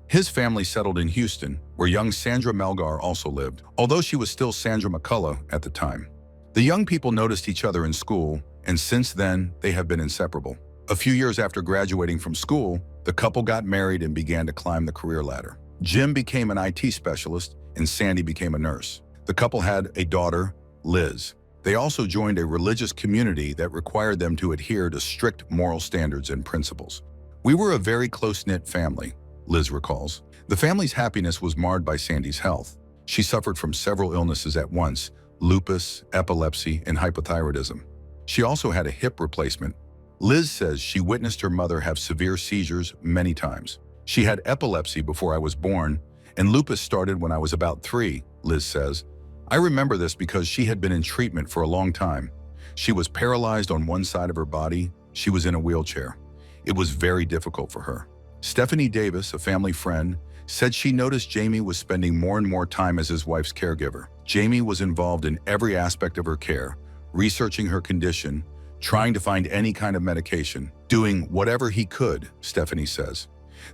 His family settled in Houston, where young Sandra Melgar also lived, although she was still Sandra McCullough at the time. The young people noticed each other in school, and since then, they have been inseparable. A few years after graduating from school, the couple got married and began to climb the career ladder. Jim became an IT specialist, and Sandy became a nurse. The couple had a daughter, Liz. They also joined a religious community that required them to adhere to strict moral standards and principles. "We were a very close-knit family," Liz recalls. The family's happiness was marred by Sandy's health. She suffered from several illnesses at once: lupus, epilepsy, and hypothyroidism. She also had a hip replacement. Liz says she witnessed her mother have severe seizures many times. She had epilepsy before I was born, and lupus started when I was about 3, Liz says. I remember this because she had been in treatment for a long time. She was paralyzed on one side of her body. She was in a wheelchair. It was very difficult for her. Stephanie Davis, a family friend, said she noticed Jamie was spending more and more time as his wife's caregiver. Jamie was involved in every aspect of her care, researching her condition, trying to find any kind of medication, doing whatever he could, Stephanie says.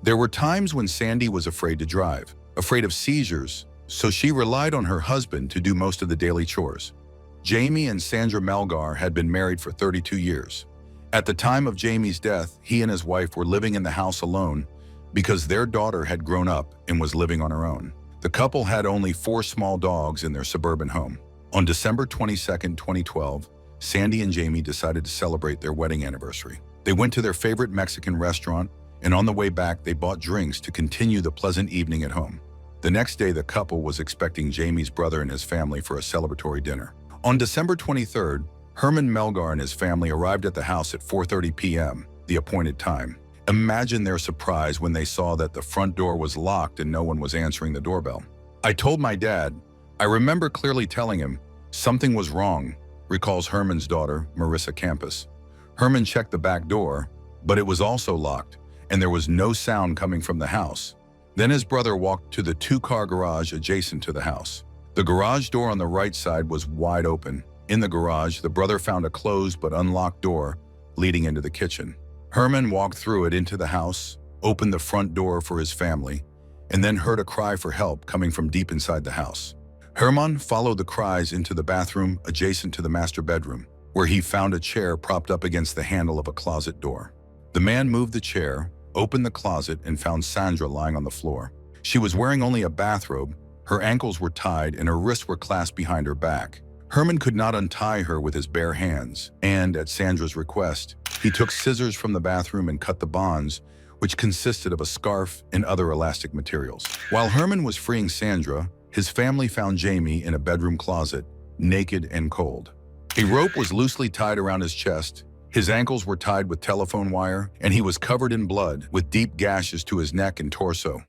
There were times when Sandy was afraid to drive, afraid of seizures, so she relied on her husband to do most of the daily chores. Jamie and Sandra Melgar had been married for 32 years. At the time of Jamie's death, he and his wife were living in the house alone because their daughter had grown up and was living on her own. The couple had only 4 small dogs in their suburban home. On December 22, 2012, Sandy and Jamie decided to celebrate their wedding anniversary. They went to their favorite Mexican restaurant, and on the way back, they bought drinks to continue the pleasant evening at home. The next day, the couple was expecting Jamie's brother and his family for a celebratory dinner. On December 23rd, Herman Melgar and his family arrived at the house at 4:30 p.m., the appointed time. Imagine their surprise when they saw that the front door was locked and no one was answering the doorbell. I told my dad. I remember clearly telling him something was wrong, recalls Herman's daughter, Marissa Campos. Herman checked the back door, but it was also locked, and there was no sound coming from the house. Then his brother walked to the 2-car garage adjacent to the house. The garage door on the right side was wide open. In the garage, the brother found a closed but unlocked door leading into the kitchen. Herman walked through it into the house, opened the front door for his family, and then heard a cry for help coming from deep inside the house. Herman followed the cries into the bathroom adjacent to the master bedroom, where he found a chair propped up against the handle of a closet door. The man moved the chair, opened the closet, and found Sandra lying on the floor. She was wearing only a bathrobe, her ankles were tied, and her wrists were clasped behind her back. Herman could not untie her with his bare hands, and, at Sandra's request, he took scissors from the bathroom and cut the bonds, which consisted of a scarf and other elastic materials. While Herman was freeing Sandra, his family found Jamie in a bedroom closet, naked and cold. A rope was loosely tied around his chest, his ankles were tied with telephone wire, and he was covered in blood, with deep gashes to his neck and torso.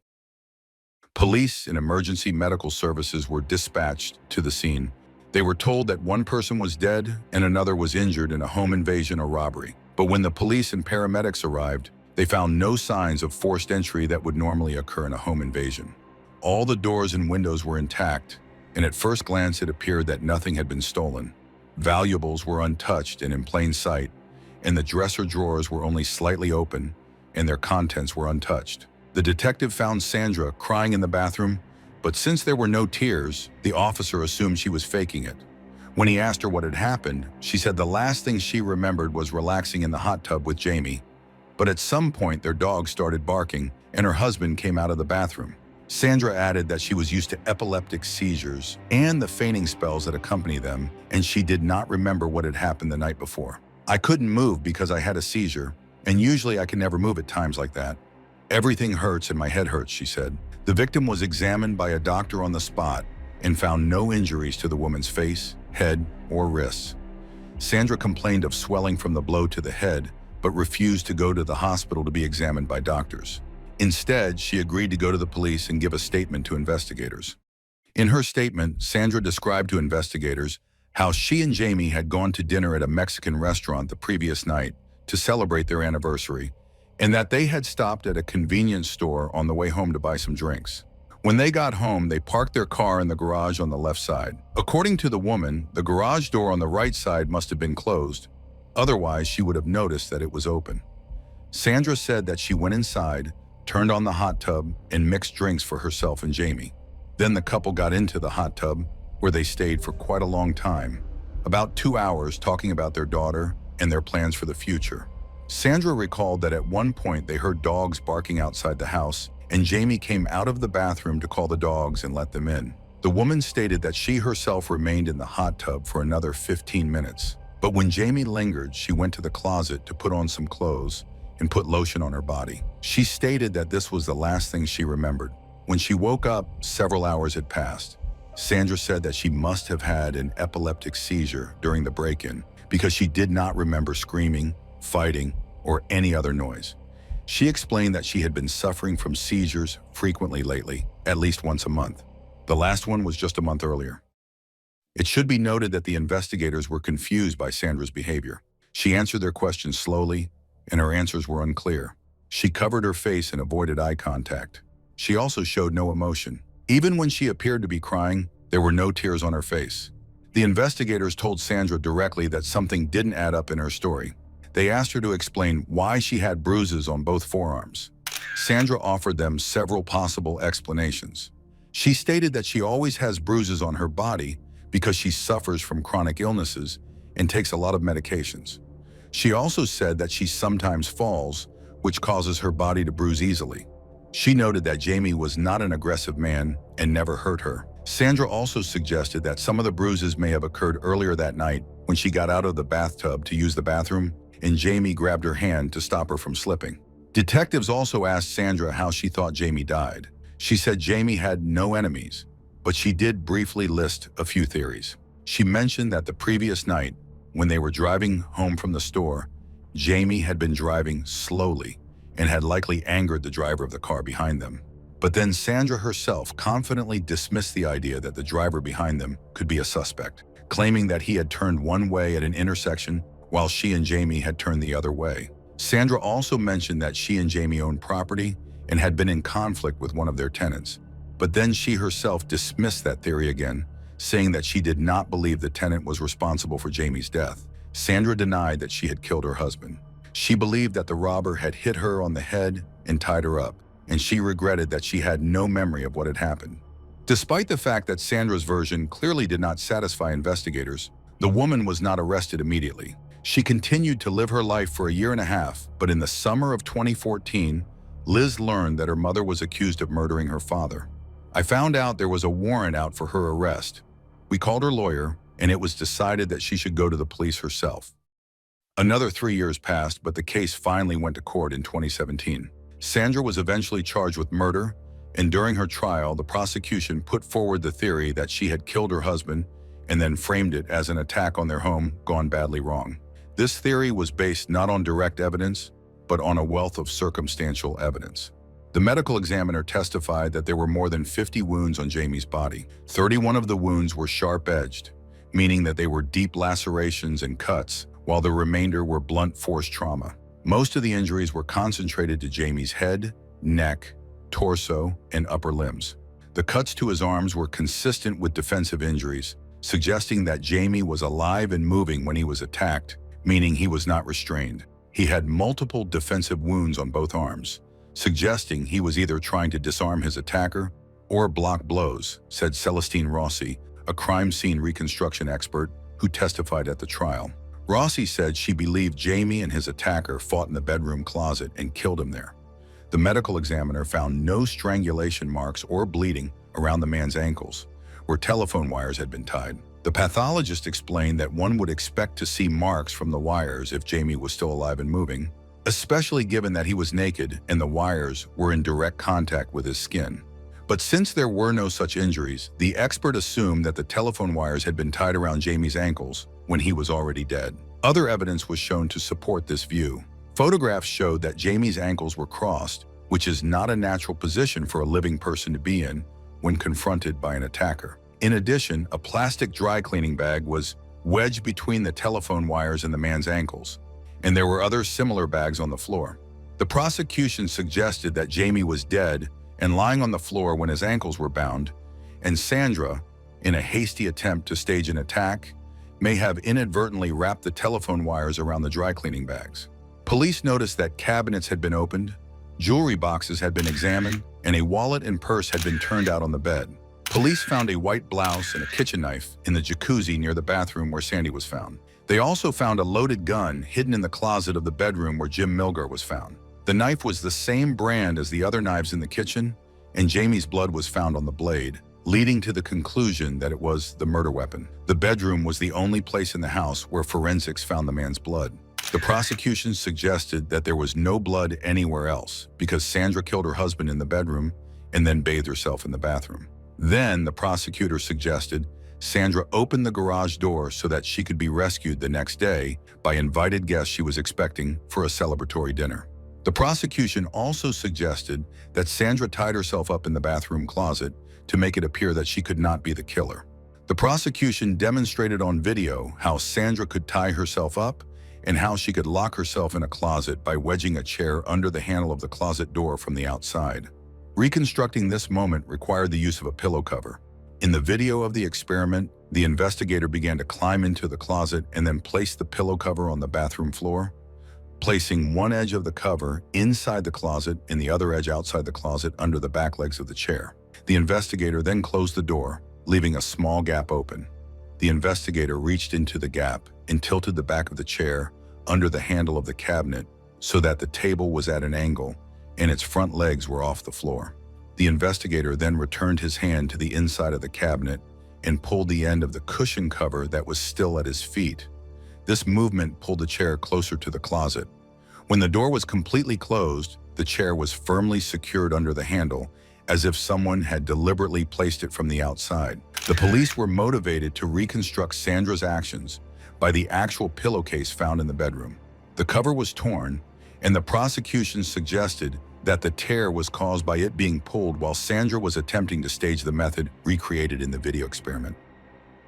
Police and emergency medical services were dispatched to the scene. They were told that one person was dead and another was injured in a home invasion or robbery. But when the police and paramedics arrived, they found no signs of forced entry that would normally occur in a home invasion. All the doors and windows were intact, and at first glance it appeared that nothing had been stolen. Valuables were untouched and in plain sight, and the dresser drawers were only slightly open, and their contents were untouched. The detective found Sandra crying in the bathroom, but since there were no tears, the officer assumed she was faking it. When he asked her what had happened, she said the last thing she remembered was relaxing in the hot tub with Jamie. But at some point, their dog started barking, and her husband came out of the bathroom. Sandra added that she was used to epileptic seizures and the fainting spells that accompany them, and she did not remember what had happened the night before. I couldn't move because I had a seizure, and usually I can never move at times like that. Everything hurts and my head hurts, she said. The victim was examined by a doctor on the spot and found no injuries to the woman's face, head, or wrists. Sandra complained of swelling from the blow to the head, but refused to go to the hospital to be examined by doctors. Instead, she agreed to go to the police and give a statement to investigators. In her statement, Sandra described to investigators how she and Jamie had gone to dinner at a Mexican restaurant the previous night to celebrate their anniversary, and that they had stopped at a convenience store on the way home to buy some drinks. When they got home, they parked their car in the garage on the left side. According to the woman, the garage door on the right side must have been closed. Otherwise, she would have noticed that it was open. Sandra said that she went inside, turned on the hot tub, and mixed drinks for herself and Jamie. Then the couple got into the hot tub, where they stayed for quite a long time, about 2 hours, talking about their daughter and their plans for the future. Sandra recalled that at one point they heard dogs barking outside the house, and Jamie came out of the bathroom to call the dogs and let them in. The woman stated that she herself remained in the hot tub for another 15 minutes. But when Jamie lingered, she went to the closet to put on some clothes and put lotion on her body. She stated that this was the last thing she remembered. When she woke up, several hours had passed. Sandra said that she must have had an epileptic seizure during the break-in because she did not remember screaming, fighting, or any other noise. She explained that she had been suffering from seizures frequently lately, at least once a month. The last one was just a month earlier. It should be noted that the investigators were confused by Sandra's behavior. She answered their questions slowly, and her answers were unclear. She covered her face and avoided eye contact. She also showed no emotion. Even when she appeared to be crying, there were no tears on her face. The investigators told Sandra directly that something didn't add up in her story. They asked her to explain why she had bruises on both forearms. Sandra offered them several possible explanations. She stated that she always has bruises on her body because she suffers from chronic illnesses and takes a lot of medications. She also said that she sometimes falls, which causes her body to bruise easily. She noted that Jamie was not an aggressive man and never hurt her. Sandra also suggested that some of the bruises may have occurred earlier that night when she got out of the bathtub to use the bathroom and Jamie grabbed her hand to stop her from slipping. Detectives also asked Sandra how she thought Jamie died. She said Jamie had no enemies, but she did briefly list a few theories. She mentioned that the previous night, when they were driving home from the store, Jamie had been driving slowly and had likely angered the driver of the car behind them. But then Sandra herself confidently dismissed the idea that the driver behind them could be a suspect, claiming that he had turned one way at an intersection while she and Jamie had turned the other way. Sandra also mentioned that she and Jamie owned property and had been in conflict with one of their tenants. But then she herself dismissed that theory again, saying that she did not believe the tenant was responsible for Jamie's death. Sandra denied that she had killed her husband. She believed that the robber had hit her on the head and tied her up, and she regretted that she had no memory of what had happened. Despite the fact that Sandra's version clearly did not satisfy investigators, the woman was not arrested immediately. She continued to live her life for a year and a half, but in the summer of 2014, Liz learned that her mother was accused of murdering her father. I found out there was a warrant out for her arrest. We called her lawyer, and it was decided that she should go to the police herself. Another 3 years passed, but the case finally went to court in 2017. Sandra was eventually charged with murder, and during her trial, the prosecution put forward the theory that she had killed her husband and then framed it as an attack on their home gone badly wrong. This theory was based not on direct evidence, but on a wealth of circumstantial evidence. The medical examiner testified that there were more than 50 wounds on Jamie's body. 31 of the wounds were sharp-edged, meaning that they were deep lacerations and cuts, while the remainder were blunt force trauma. Most of the injuries were concentrated to Jamie's head, neck, torso, and upper limbs. The cuts to his arms were consistent with defensive injuries, suggesting that Jamie was alive and moving when he was attacked, meaning he was not restrained. He had multiple defensive wounds on both arms, suggesting he was either trying to disarm his attacker or block blows, said Celestine Rossi, a crime scene reconstruction expert who testified at the trial. Rossi said she believed Jamie and his attacker fought in the bedroom closet and killed him there. The medical examiner found no strangulation marks or bleeding around the man's ankles, where telephone wires had been tied. The pathologist explained that one would expect to see marks from the wires if Jamie was still alive and moving, especially given that he was naked and the wires were in direct contact with his skin. But since there were no such injuries, the expert assumed that the telephone wires had been tied around Jamie's ankles when he was already dead. Other evidence was shown to support this view. Photographs showed that Jamie's ankles were crossed, which is not a natural position for a living person to be in when confronted by an attacker. In addition, a plastic dry cleaning bag was wedged between the telephone wires and the man's ankles, and there were other similar bags on the floor. The prosecution suggested that Jamie was dead and lying on the floor when his ankles were bound, and Sandra, in a hasty attempt to stage an attack, may have inadvertently wrapped the telephone wires around the dry cleaning bags. Police noticed that cabinets had been opened, jewelry boxes had been examined, and a wallet and purse had been turned out on the bed. Police found a white blouse and a kitchen knife in the jacuzzi near the bathroom where Sandy was found. They also found a loaded gun hidden in the closet of the bedroom where Jim Milgar was found. The knife was the same brand as the other knives in the kitchen, and Jamie's blood was found on the blade, leading to the conclusion that it was the murder weapon. The bedroom was the only place in the house where forensics found the man's blood. The prosecution suggested that there was no blood anywhere else because Sandra killed her husband in the bedroom and then bathed herself in the bathroom. Then the prosecutor suggested Sandra open the garage door so that she could be rescued the next day by invited guests she was expecting for a celebratory dinner. The prosecution also suggested that Sandra tied herself up in the bathroom closet to make it appear that she could not be the killer. The prosecution demonstrated on video how Sandra could tie herself up and how she could lock herself in a closet by wedging a chair under the handle of the closet door from the outside. Reconstructing this moment required the use of a pillow cover. In the video of the experiment, the investigator began to climb into the closet and then place the pillow cover on the bathroom floor, placing one edge of the cover inside the closet and the other edge outside the closet under the back legs of the chair. The investigator then closed the door, leaving a small gap open. The investigator reached into the gap and tilted the back of the chair under the handle of the cabinet so that the table was at an angle and its front legs were off the floor. The investigator then returned his hand to the inside of the cabinet and pulled the end of the cushion cover that was still at his feet. This movement pulled the chair closer to the closet. When the door was completely closed, the chair was firmly secured under the handle, as if someone had deliberately placed it from the outside. The police were motivated to reconstruct Sandra's actions by the actual pillowcase found in the bedroom. The cover was torn, and the prosecution suggested that the tear was caused by it being pulled while Sandra was attempting to stage the method recreated in the video experiment.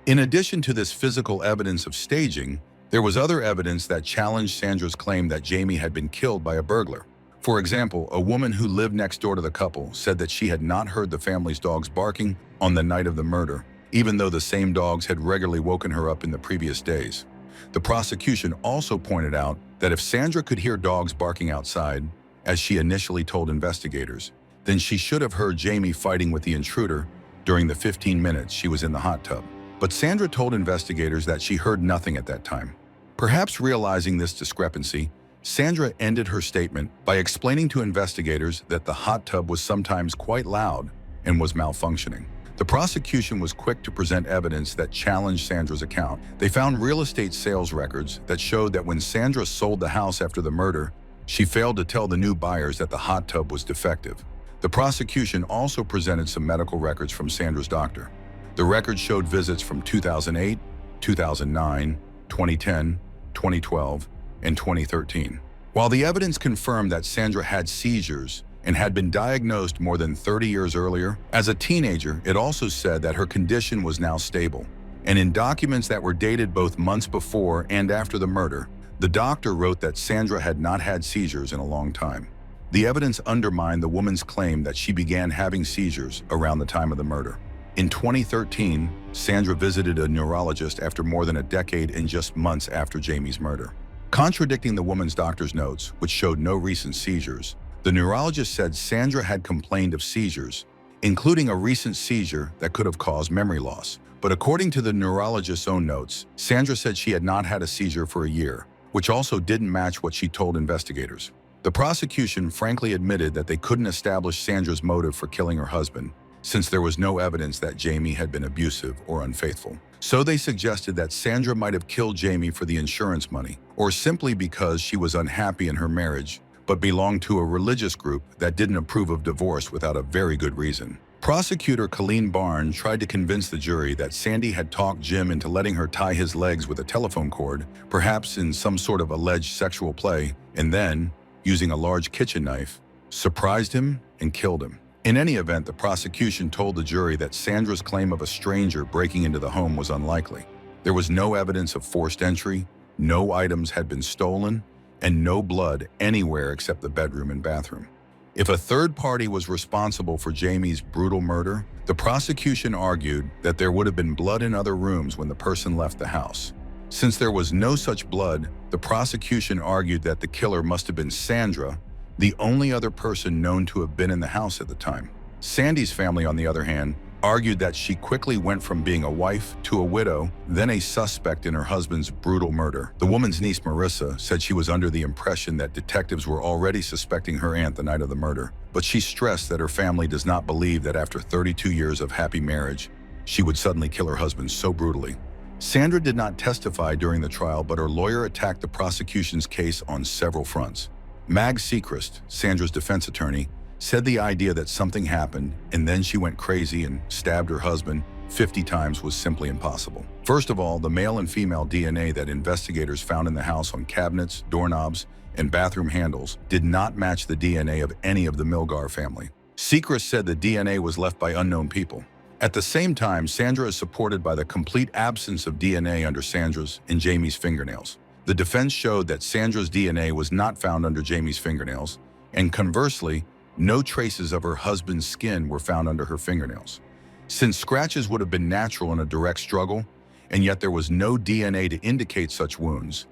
In addition to this physical evidence of staging, there was other evidence that challenged Sandra's claim that Jamie had been killed by a burglar. For example, a woman who lived next door to the couple said that she had not heard the family's dogs barking on the night of the murder, even though the same dogs had regularly woken her up in the previous days. The prosecution also pointed out that if Sandra could hear dogs barking outside, as she initially told investigators, then she should have heard Jamie fighting with the intruder during the 15 minutes she was in the hot tub. But Sandra told investigators that she heard nothing at that time. Perhaps realizing this discrepancy, Sandra ended her statement by explaining to investigators that the hot tub was sometimes quite loud and was malfunctioning. The prosecution was quick to present evidence that challenged Sandra's account. They found real estate sales records that showed that when Sandra sold the house after the murder, she failed to tell the new buyers that the hot tub was defective. The prosecution also presented some medical records from Sandra's doctor. The records showed visits from 2008, 2009, 2010, 2012, and 2013. While the evidence confirmed that Sandra had seizures and had been diagnosed more than 30 years earlier, as a teenager, it also said that her condition was now stable. And in documents that were dated both months before and after the murder, the doctor wrote that Sandra had not had seizures in a long time. The evidence undermined the woman's claim that she began having seizures around the time of the murder. In 2013, Sandra visited a neurologist after more than a decade and just months after Jamie's murder. Contradicting the woman's doctor's notes, which showed no recent seizures, the neurologist said Sandra had complained of seizures, including a recent seizure that could have caused memory loss. But according to the neurologist's own notes, Sandra said she had not had a seizure for a year, which also didn't match what she told investigators. The prosecution frankly admitted that they couldn't establish Sandra's motive for killing her husband, since there was no evidence that Jamie had been abusive or unfaithful. So they suggested that Sandra might have killed Jamie for the insurance money, or simply because she was unhappy in her marriage, but belonged to a religious group that didn't approve of divorce without a very good reason. Prosecutor Colleen Barnes tried to convince the jury that Sandy had talked Jim into letting her tie his legs with a telephone cord, perhaps in some sort of alleged sexual play, and then, using a large kitchen knife, surprised him and killed him. In any event, the prosecution told the jury that Sandra's claim of a stranger breaking into the home was unlikely. There was no evidence of forced entry, no items had been stolen, and no blood anywhere except the bedroom and bathroom. If a third party was responsible for Jamie's brutal murder, the prosecution argued that there would have been blood in other rooms when the person left the house. Since there was no such blood, the prosecution argued that the killer must have been Sandra, the only other person known to have been in the house at the time. Sandy's family, on the other hand, argued that she quickly went from being a wife to a widow, then a suspect in her husband's brutal murder. The woman's niece, Marissa, said she was under the impression that detectives were already suspecting her aunt the night of the murder, but she stressed that her family does not believe that after 32 years of happy marriage, she would suddenly kill her husband so brutally. Sandra did not testify during the trial, but her lawyer attacked the prosecution's case on several fronts. Mag Sechrist, Sandra's defense attorney, said the idea that something happened and then she went crazy and stabbed her husband 50 times was simply impossible. First of all, the male and female DNA that investigators found in the house on cabinets, doorknobs, and bathroom handles did not match the DNA of any of the Milgar family. Sechrest said the DNA was left by unknown people. At the same time, Sandra is supported by the complete absence of DNA under Sandra's and Jamie's fingernails. The defense showed that Sandra's DNA was not found under Jamie's fingernails, and conversely, no traces of her husband's skin were found under her fingernails. Since scratches would have been natural in a direct struggle, and yet there was no DNA to indicate such wounds,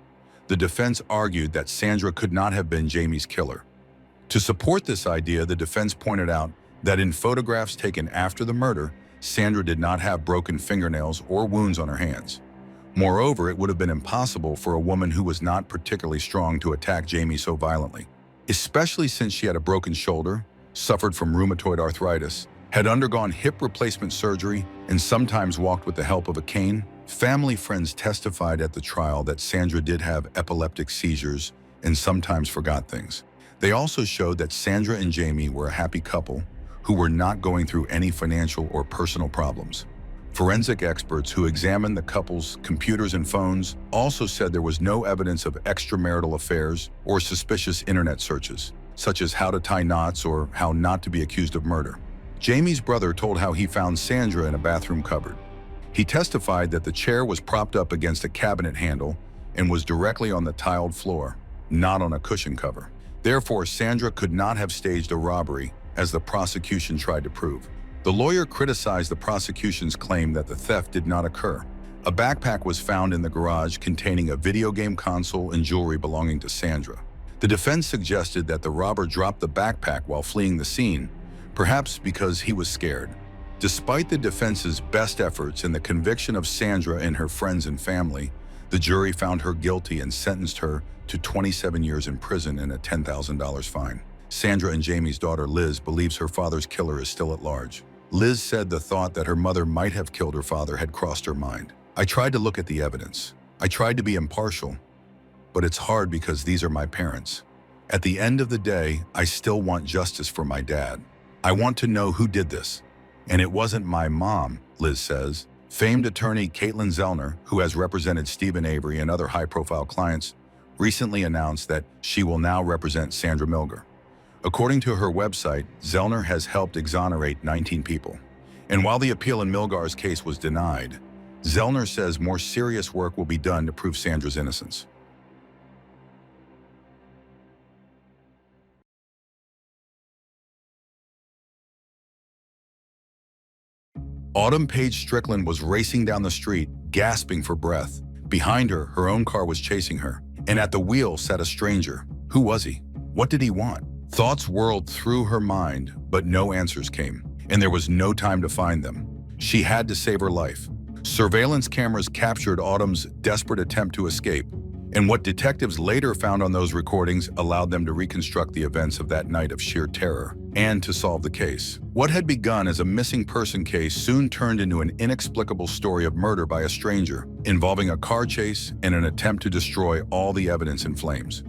the defense argued that Sandra could not have been Jamie's killer. To support this idea, the defense pointed out that in photographs taken after the murder, Sandra did not have broken fingernails or wounds on her hands. Moreover, it would have been impossible for a woman who was not particularly strong to attack Jamie so violently, especially since she had a broken shoulder, suffered from rheumatoid arthritis, had undergone hip replacement surgery, and sometimes walked with the help of a cane. Family friends testified at the trial that Sandra did have epileptic seizures and sometimes forgot things. They also showed that Sandra and Jamie were a happy couple who were not going through any financial or personal problems. Forensic experts who examined the couple's computers and phones also said there was no evidence of extramarital affairs or suspicious internet searches, such as how to tie knots or how not to be accused of murder. Jamie's brother told how he found Sandra in a bathroom cupboard. He testified that the chair was propped up against a cabinet handle and was directly on the tiled floor, not on a cushion cover. Therefore, Sandra could not have staged a robbery, as the prosecution tried to prove. The lawyer criticized the prosecution's claim that the theft did not occur. A backpack was found in the garage containing a video game console and jewelry belonging to Sandra. The defense suggested that the robber dropped the backpack while fleeing the scene, perhaps because he was scared. Despite the defense's best efforts and the conviction of Sandra and her friends and family, the jury found her guilty and sentenced her to 27 years in prison and a $10,000 fine. Sandra and Jamie's daughter Liz believes her father's killer is still at large. Liz said the thought that her mother might have killed her father had crossed her mind. "I tried to look at the evidence. I tried to be impartial, but it's hard because these are my parents. At the end of the day, I still want justice for my dad. I want to know who did this. And it wasn't my mom," Liz says. Famed attorney Caitlin Zellner, who has represented Stephen Avery and other high-profile clients, recently announced that she will now represent Sandra Milgar. According to her website, Zellner has helped exonerate 19 people. And while the appeal in Milgar's case was denied, Zellner says more serious work will be done to prove Sandra's innocence. Autumn Paige Strickland was racing down the street, gasping for breath. Behind her, her own car was chasing her, and at the wheel sat a stranger. Who was he? What did he want? Thoughts whirled through her mind, but no answers came, and there was no time to find them. She had to save her life. Surveillance cameras captured Autumn's desperate attempt to escape, and what detectives later found on those recordings allowed them to reconstruct the events of that night of sheer terror and to solve the case. What had begun as a missing person case soon turned into an inexplicable story of murder by a stranger, involving a car chase and an attempt to destroy all the evidence in flames.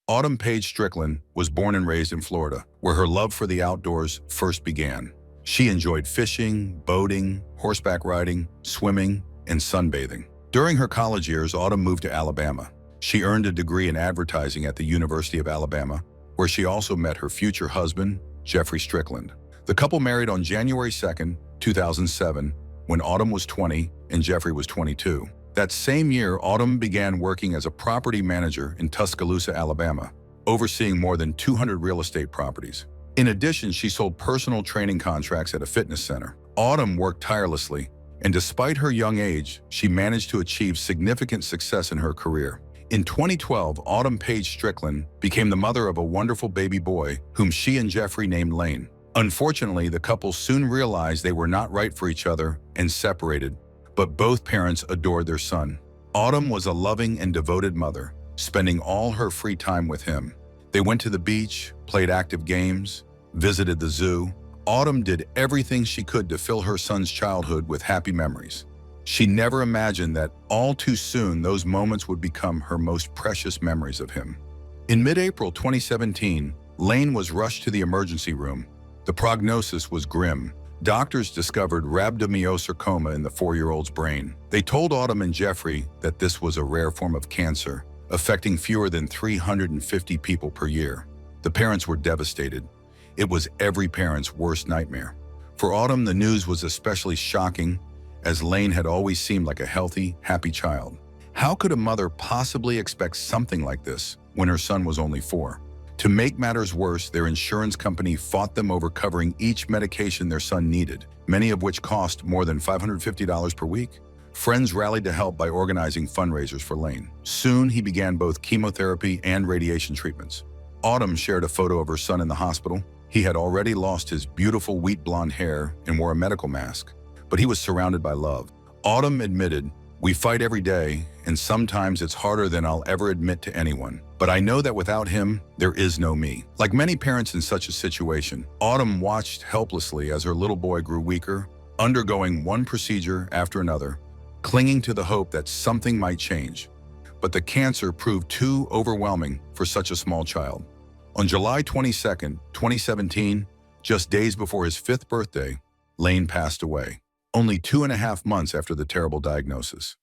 Autumn Paige Strickland was born and raised in Florida, where her love for the outdoors first began. She enjoyed fishing, boating, horseback riding, swimming, and sunbathing. During her college years, Autumn moved to Alabama. She earned a degree in advertising at the University of Alabama, where she also met her future husband, Jeffrey Strickland. The couple married on January 2, 2007, when Autumn was 20 and Jeffrey was 22. That same year, Autumn began working as a property manager in Tuscaloosa, Alabama, overseeing more than 200 real estate properties. In addition, she sold personal training contracts at a fitness center. Autumn worked tirelessly, and despite her young age, she managed to achieve significant success in her career. In 2012, Autumn Paige Strickland became the mother of a wonderful baby boy whom she and Jeffrey named Lane. Unfortunately, the couple soon realized they were not right for each other and separated, but both parents adored their son. Autumn was a loving and devoted mother, spending all her free time with him. They went to the beach, played active games, visited the zoo. Autumn did everything she could to fill her son's childhood with happy memories. She never imagined that all too soon those moments would become her most precious memories of him. In mid-April 2017, Lane was rushed to the emergency room. The prognosis was grim. Doctors discovered rhabdomyosarcoma in the 4-year-old's brain. They told Autumn and Jeffrey that this was a rare form of cancer, affecting fewer than 350 people per year. The parents were devastated. It was every parent's worst nightmare. For Autumn, the news was especially shocking, as Lane had always seemed like a healthy, happy child. How could a mother possibly expect something like this when her son was only 4? To make matters worse, their insurance company fought them over covering each medication their son needed, many of which cost more than $550 per week. Friends rallied to help by organizing fundraisers for Lane. Soon, he began both chemotherapy and radiation treatments. Autumn shared a photo of her son in the hospital. He had already lost his beautiful wheat blonde hair and wore a medical mask, but he was surrounded by love. Autumn admitted, "We fight every day, and sometimes it's harder than I'll ever admit to anyone. But I know that without him, there is no me." Like many parents in such a situation, Autumn watched helplessly as her little boy grew weaker, undergoing one procedure after another, clinging to the hope that something might change. But the cancer proved too overwhelming for such a small child. On July 22, 2017, just days before his 5th birthday, Lane passed away, only 2.5 months after the terrible diagnosis.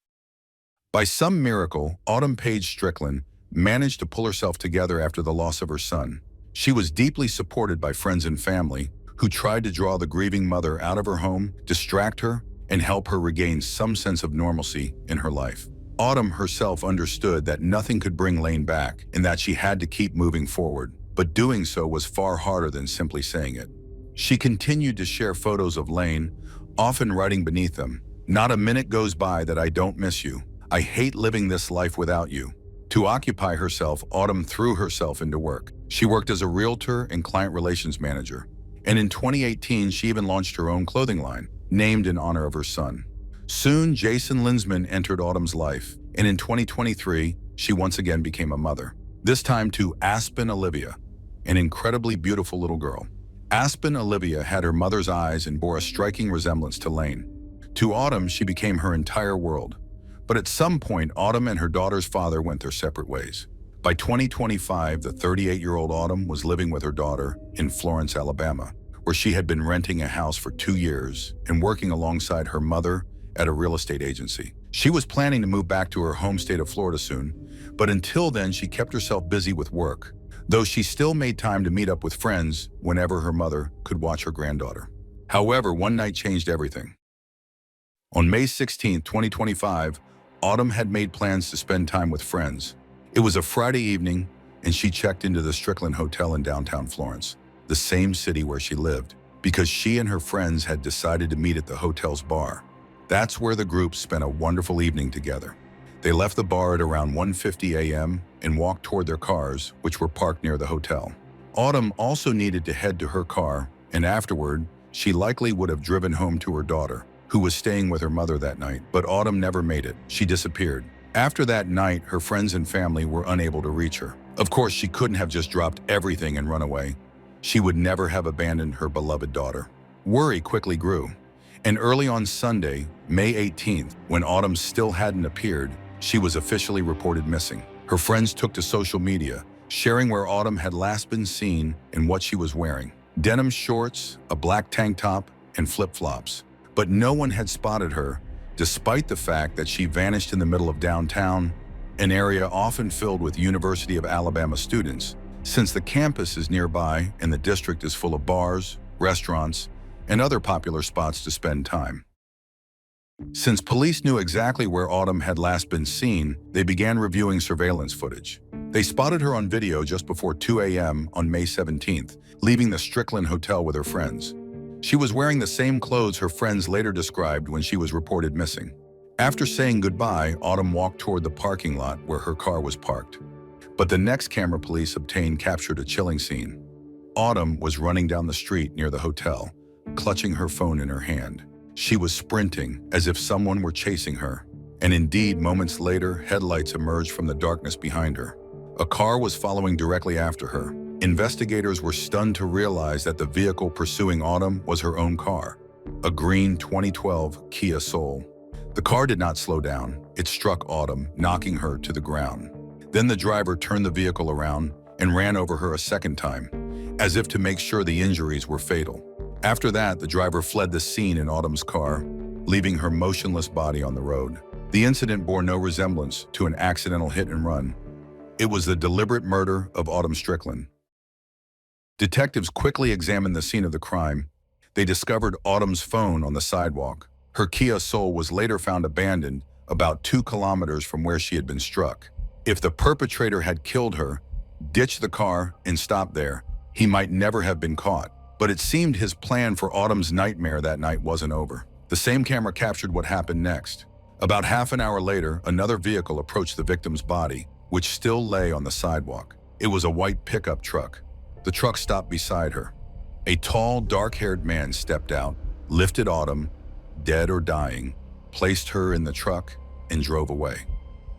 By some miracle, Autumn Page Strickland managed to pull herself together after the loss of her son. She was deeply supported by friends and family who tried to draw the grieving mother out of her home, distract her, and help her regain some sense of normalcy in her life. Autumn herself understood that nothing could bring Lane back and that she had to keep moving forward, but doing so was far harder than simply saying it. She continued to share photos of Lane, often writing beneath them, "Not a minute goes by that I don't miss you. I hate living this life without you." To occupy herself, Autumn threw herself into work. She worked as a realtor and client relations manager. And in 2018, she even launched her own clothing line, named in honor of her son. Soon, Jason Linsman entered Autumn's life, and in 2023, she once again became a mother. This time to Aspen Olivia, an incredibly beautiful little girl. Aspen Olivia had her mother's eyes and bore a striking resemblance to Lane. To Autumn, she became her entire world. But at some point, Autumn and her daughter's father went their separate ways. By 2025, the 38-year-old Autumn was living with her daughter in Florence, Alabama, where she had been renting a house for 2 years and working alongside her mother at a real estate agency. She was planning to move back to her home state of Florida soon, but until then, she kept herself busy with work, though she still made time to meet up with friends whenever her mother could watch her granddaughter. However, one night changed everything. On May 16, 2025, Autumn had made plans to spend time with friends. It was a Friday evening, and she checked into the Strickland Hotel in downtown Florence, the same city where she lived, because she and her friends had decided to meet at the hotel's bar. That's where the group spent a wonderful evening together. They left the bar at around 1:50 a.m. and walked toward their cars, which were parked near the hotel. Autumn also needed to head to her car, and afterward, she likely would have driven home to her daughter, who was staying with her mother that night, but Autumn never made it. She disappeared. After that night, her friends and family were unable to reach her. Of course, she couldn't have just dropped everything and run away. She would never have abandoned her beloved daughter. Worry quickly grew, and early on Sunday, May 18th, when Autumn still hadn't appeared, she was officially reported missing. Her friends took to social media, sharing where Autumn had last been seen and what she was wearing: denim shorts, a black tank top, and flip-flops. But no one had spotted her, despite the fact that she vanished in the middle of downtown, an area often filled with University of Alabama students, since the campus is nearby and the district is full of bars, restaurants, and other popular spots to spend time. Since police knew exactly where Autumn had last been seen, they began reviewing surveillance footage. They spotted her on video just before 2 a.m. on May 17th, leaving the Strickland Hotel with her friends. She was wearing the same clothes her friends later described when she was reported missing. After saying goodbye, Autumn walked toward the parking lot where her car was parked. But the next camera police obtained captured a chilling scene. Autumn was running down the street near the hotel, clutching her phone in her hand. She was sprinting as if someone were chasing her. And indeed, moments later, headlights emerged from the darkness behind her. A car was following directly after her. Investigators were stunned to realize that the vehicle pursuing Autumn was her own car, a green 2012 Kia Soul. The car did not slow down. It struck Autumn, knocking her to the ground. Then the driver turned the vehicle around and ran over her a second time, as if to make sure the injuries were fatal. After that, the driver fled the scene in Autumn's car, leaving her motionless body on the road. The incident bore no resemblance to an accidental hit and run. It was the deliberate murder of Autumn Strickland. Detectives quickly examined the scene of the crime. They discovered Autumn's phone on the sidewalk. Her Kia Soul was later found abandoned about 2 kilometers from where she had been struck. If the perpetrator had killed her, ditched the car, and stopped there, he might never have been caught. But it seemed his plan for Autumn's nightmare that night wasn't over. The same camera captured what happened next. About half an hour later, another vehicle approached the victim's body, which still lay on the sidewalk. It was a white pickup truck. The truck stopped beside her. A tall, dark-haired man stepped out, lifted Autumn, dead or dying, placed her in the truck, and drove away.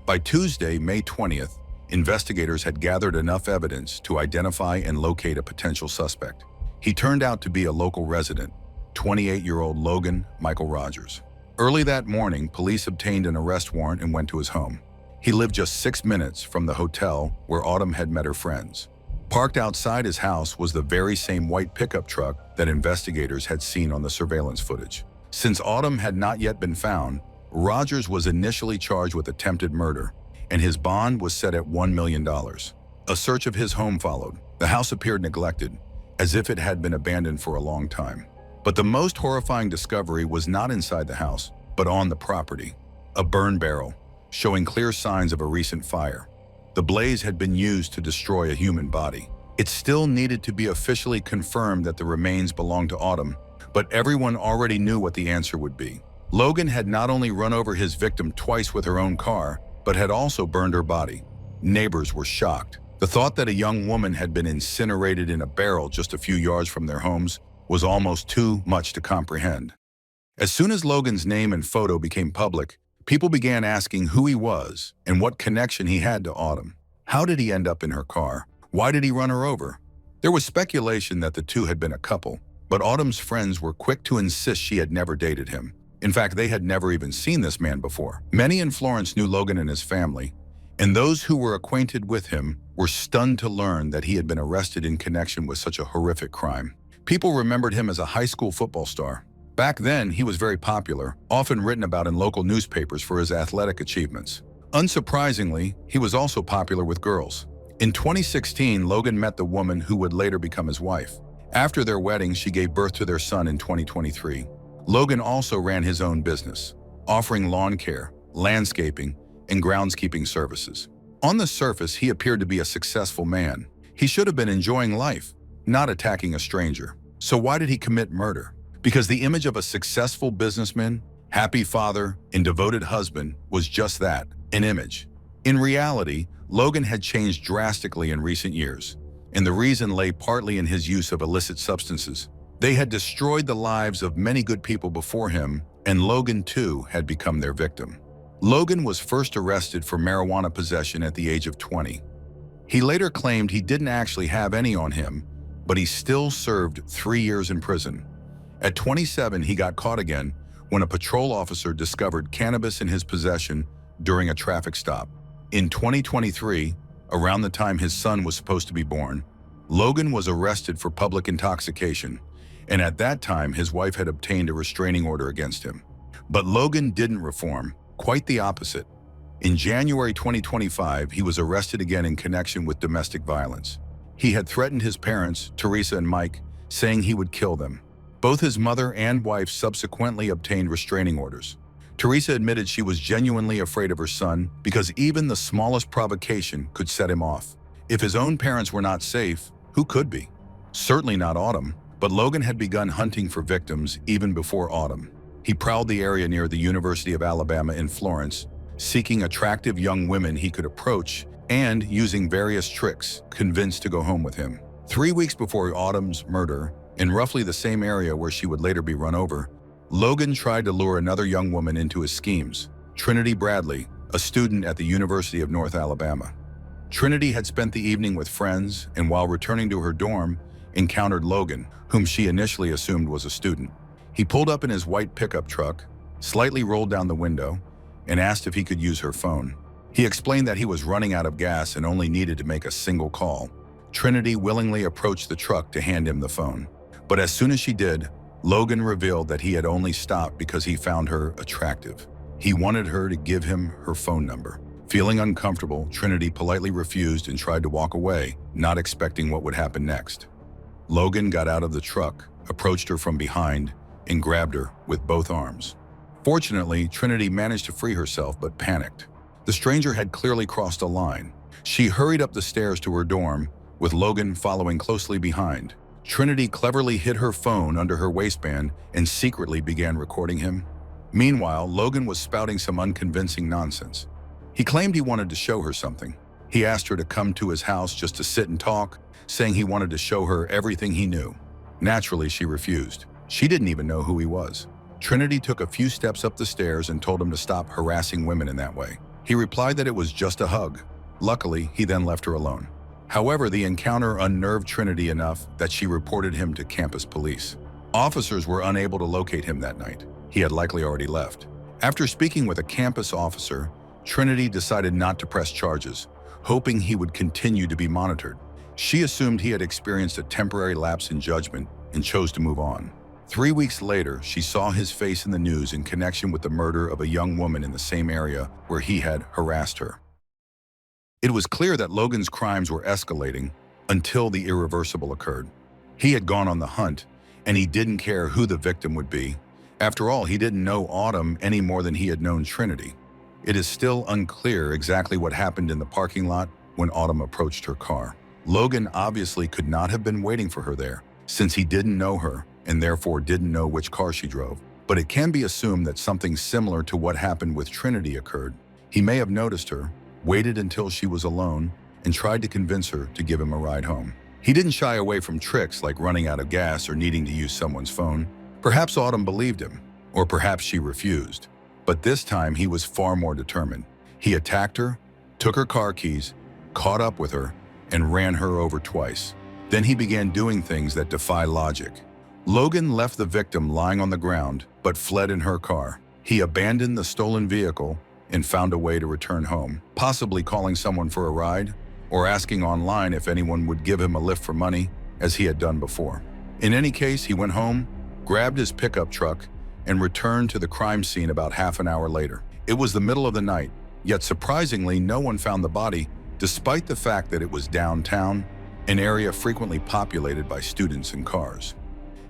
By Tuesday, May 20th, investigators had gathered enough evidence to identify and locate a potential suspect. He turned out to be a local resident, 28-year-old Logan Michael Rogers. Early that morning, police obtained an arrest warrant and went to his home. He lived just 6 minutes from the hotel where Autumn had met her friends. Parked outside his house was the very same white pickup truck that investigators had seen on the surveillance footage. Since Autumn had not yet been found, Rogers was initially charged with attempted murder, and his bond was set at $1 million. A search of his home followed. The house appeared neglected, as if it had been abandoned for a long time. But the most horrifying discovery was not inside the house, but on the property. A burn barrel, showing clear signs of a recent fire. The blaze had been used to destroy a human body. It still needed to be officially confirmed that the remains belonged to Autumn, but everyone already knew what the answer would be. Logan had not only run over his victim twice with her own car, but had also burned her body. Neighbors were shocked. The thought that a young woman had been incinerated in a barrel just a few yards from their homes was almost too much to comprehend. As soon as Logan's name and photo became public, people began asking who he was and what connection he had to Autumn. How did he end up in her car? Why did he run her over? There was speculation that the two had been a couple, but Autumn's friends were quick to insist she had never dated him. In fact, they had never even seen this man before. Many in Florence knew Logan and his family, and those who were acquainted with him were stunned to learn that he had been arrested in connection with such a horrific crime. People remembered him as a high school football star. Back then, he was very popular, often written about in local newspapers for his athletic achievements. Unsurprisingly, he was also popular with girls. In 2016, Logan met the woman who would later become his wife. After their wedding, she gave birth to their son in 2023. Logan also ran his own business, offering lawn care, landscaping, and groundskeeping services. On the surface, he appeared to be a successful man. He should have been enjoying life, not attacking a stranger. So why did he commit murder? Because the image of a successful businessman, happy father, and devoted husband was just that, an image. In reality, Logan had changed drastically in recent years, and the reason lay partly in his use of illicit substances. They had destroyed the lives of many good people before him, and Logan too had become their victim. Logan was first arrested for marijuana possession at the age of 20. He later claimed he didn't actually have any on him, but he still served 3 years in prison. At 27, he got caught again when a patrol officer discovered cannabis in his possession during a traffic stop. In 2023, around the time his son was supposed to be born, Logan was arrested for public intoxication, and at that time his wife had obtained a restraining order against him. But Logan didn't reform, quite the opposite. In January 2025, he was arrested again in connection with domestic violence. He had threatened his parents, Teresa and Mike, saying he would kill them. Both his mother and wife subsequently obtained restraining orders. Teresa admitted she was genuinely afraid of her son because even the smallest provocation could set him off. If his own parents were not safe, who could be? Certainly not Autumn, but Logan had begun hunting for victims even before Autumn. He prowled the area near the University of Alabama in Florence, seeking attractive young women he could approach and, using various tricks, convince to go home with him. 3 weeks before Autumn's murder, in roughly the same area where she would later be run over, Logan tried to lure another young woman into his schemes, Trinity Bradley, a student at the University of North Alabama. Trinity had spent the evening with friends and while returning to her dorm, encountered Logan, whom she initially assumed was a student. He pulled up in his white pickup truck, slightly rolled down the window, and asked if he could use her phone. He explained that he was running out of gas and only needed to make a single call. Trinity willingly approached the truck to hand him the phone. But as soon as she did, Logan revealed that he had only stopped because he found her attractive. He wanted her to give him her phone number. Feeling uncomfortable, Trinity politely refused and tried to walk away, not expecting what would happen next. Logan got out of the truck, approached her from behind, and grabbed her with both arms. Fortunately, Trinity managed to free herself but panicked. The stranger had clearly crossed a line. She hurried up the stairs to her dorm, with Logan following closely behind. Trinity cleverly hid her phone under her waistband and secretly began recording him. Meanwhile, Logan was spouting some unconvincing nonsense. He claimed he wanted to show her something. He asked her to come to his house just to sit and talk, saying he wanted to show her everything he knew. Naturally, she refused. She didn't even know who he was. Trinity took a few steps up the stairs and told him to stop harassing women in that way. He replied that it was just a hug. Luckily, he then left her alone. However, the encounter unnerved Trinity enough that she reported him to campus police. Officers were unable to locate him that night. He had likely already left. After speaking with a campus officer, Trinity decided not to press charges, hoping he would continue to be monitored. She assumed he had experienced a temporary lapse in judgment and chose to move on. 3 weeks later, she saw his face in the news in connection with the murder of a young woman in the same area where he had harassed her. It was clear that Logan's crimes were escalating until the irreversible occurred. He had gone on the hunt, and he didn't care who the victim would be. After all, he didn't know Autumn any more than he had known Trinity. It is still unclear exactly what happened in the parking lot when Autumn approached her car. Logan obviously could not have been waiting for her there, since he didn't know her and therefore didn't know which car she drove. But it can be assumed that something similar to what happened with Trinity occurred. He may have noticed her, waited until she was alone, and tried to convince her to give him a ride home. He didn't shy away from tricks like running out of gas or needing to use someone's phone. Perhaps Autumn believed him, or perhaps she refused. But this time he was far more determined. He attacked her, took her car keys, caught up with her, and ran her over twice. Then he began doing things that defy logic. Logan left the victim lying on the ground, but fled in her car. He abandoned the stolen vehicle and found a way to return home, possibly calling someone for a ride or asking online if anyone would give him a lift for money, as he had done before. In any case, he went home, grabbed his pickup truck, and returned to the crime scene about half an hour later. It was the middle of the night, yet surprisingly, no one found the body, despite the fact that it was downtown, an area frequently populated by students and cars.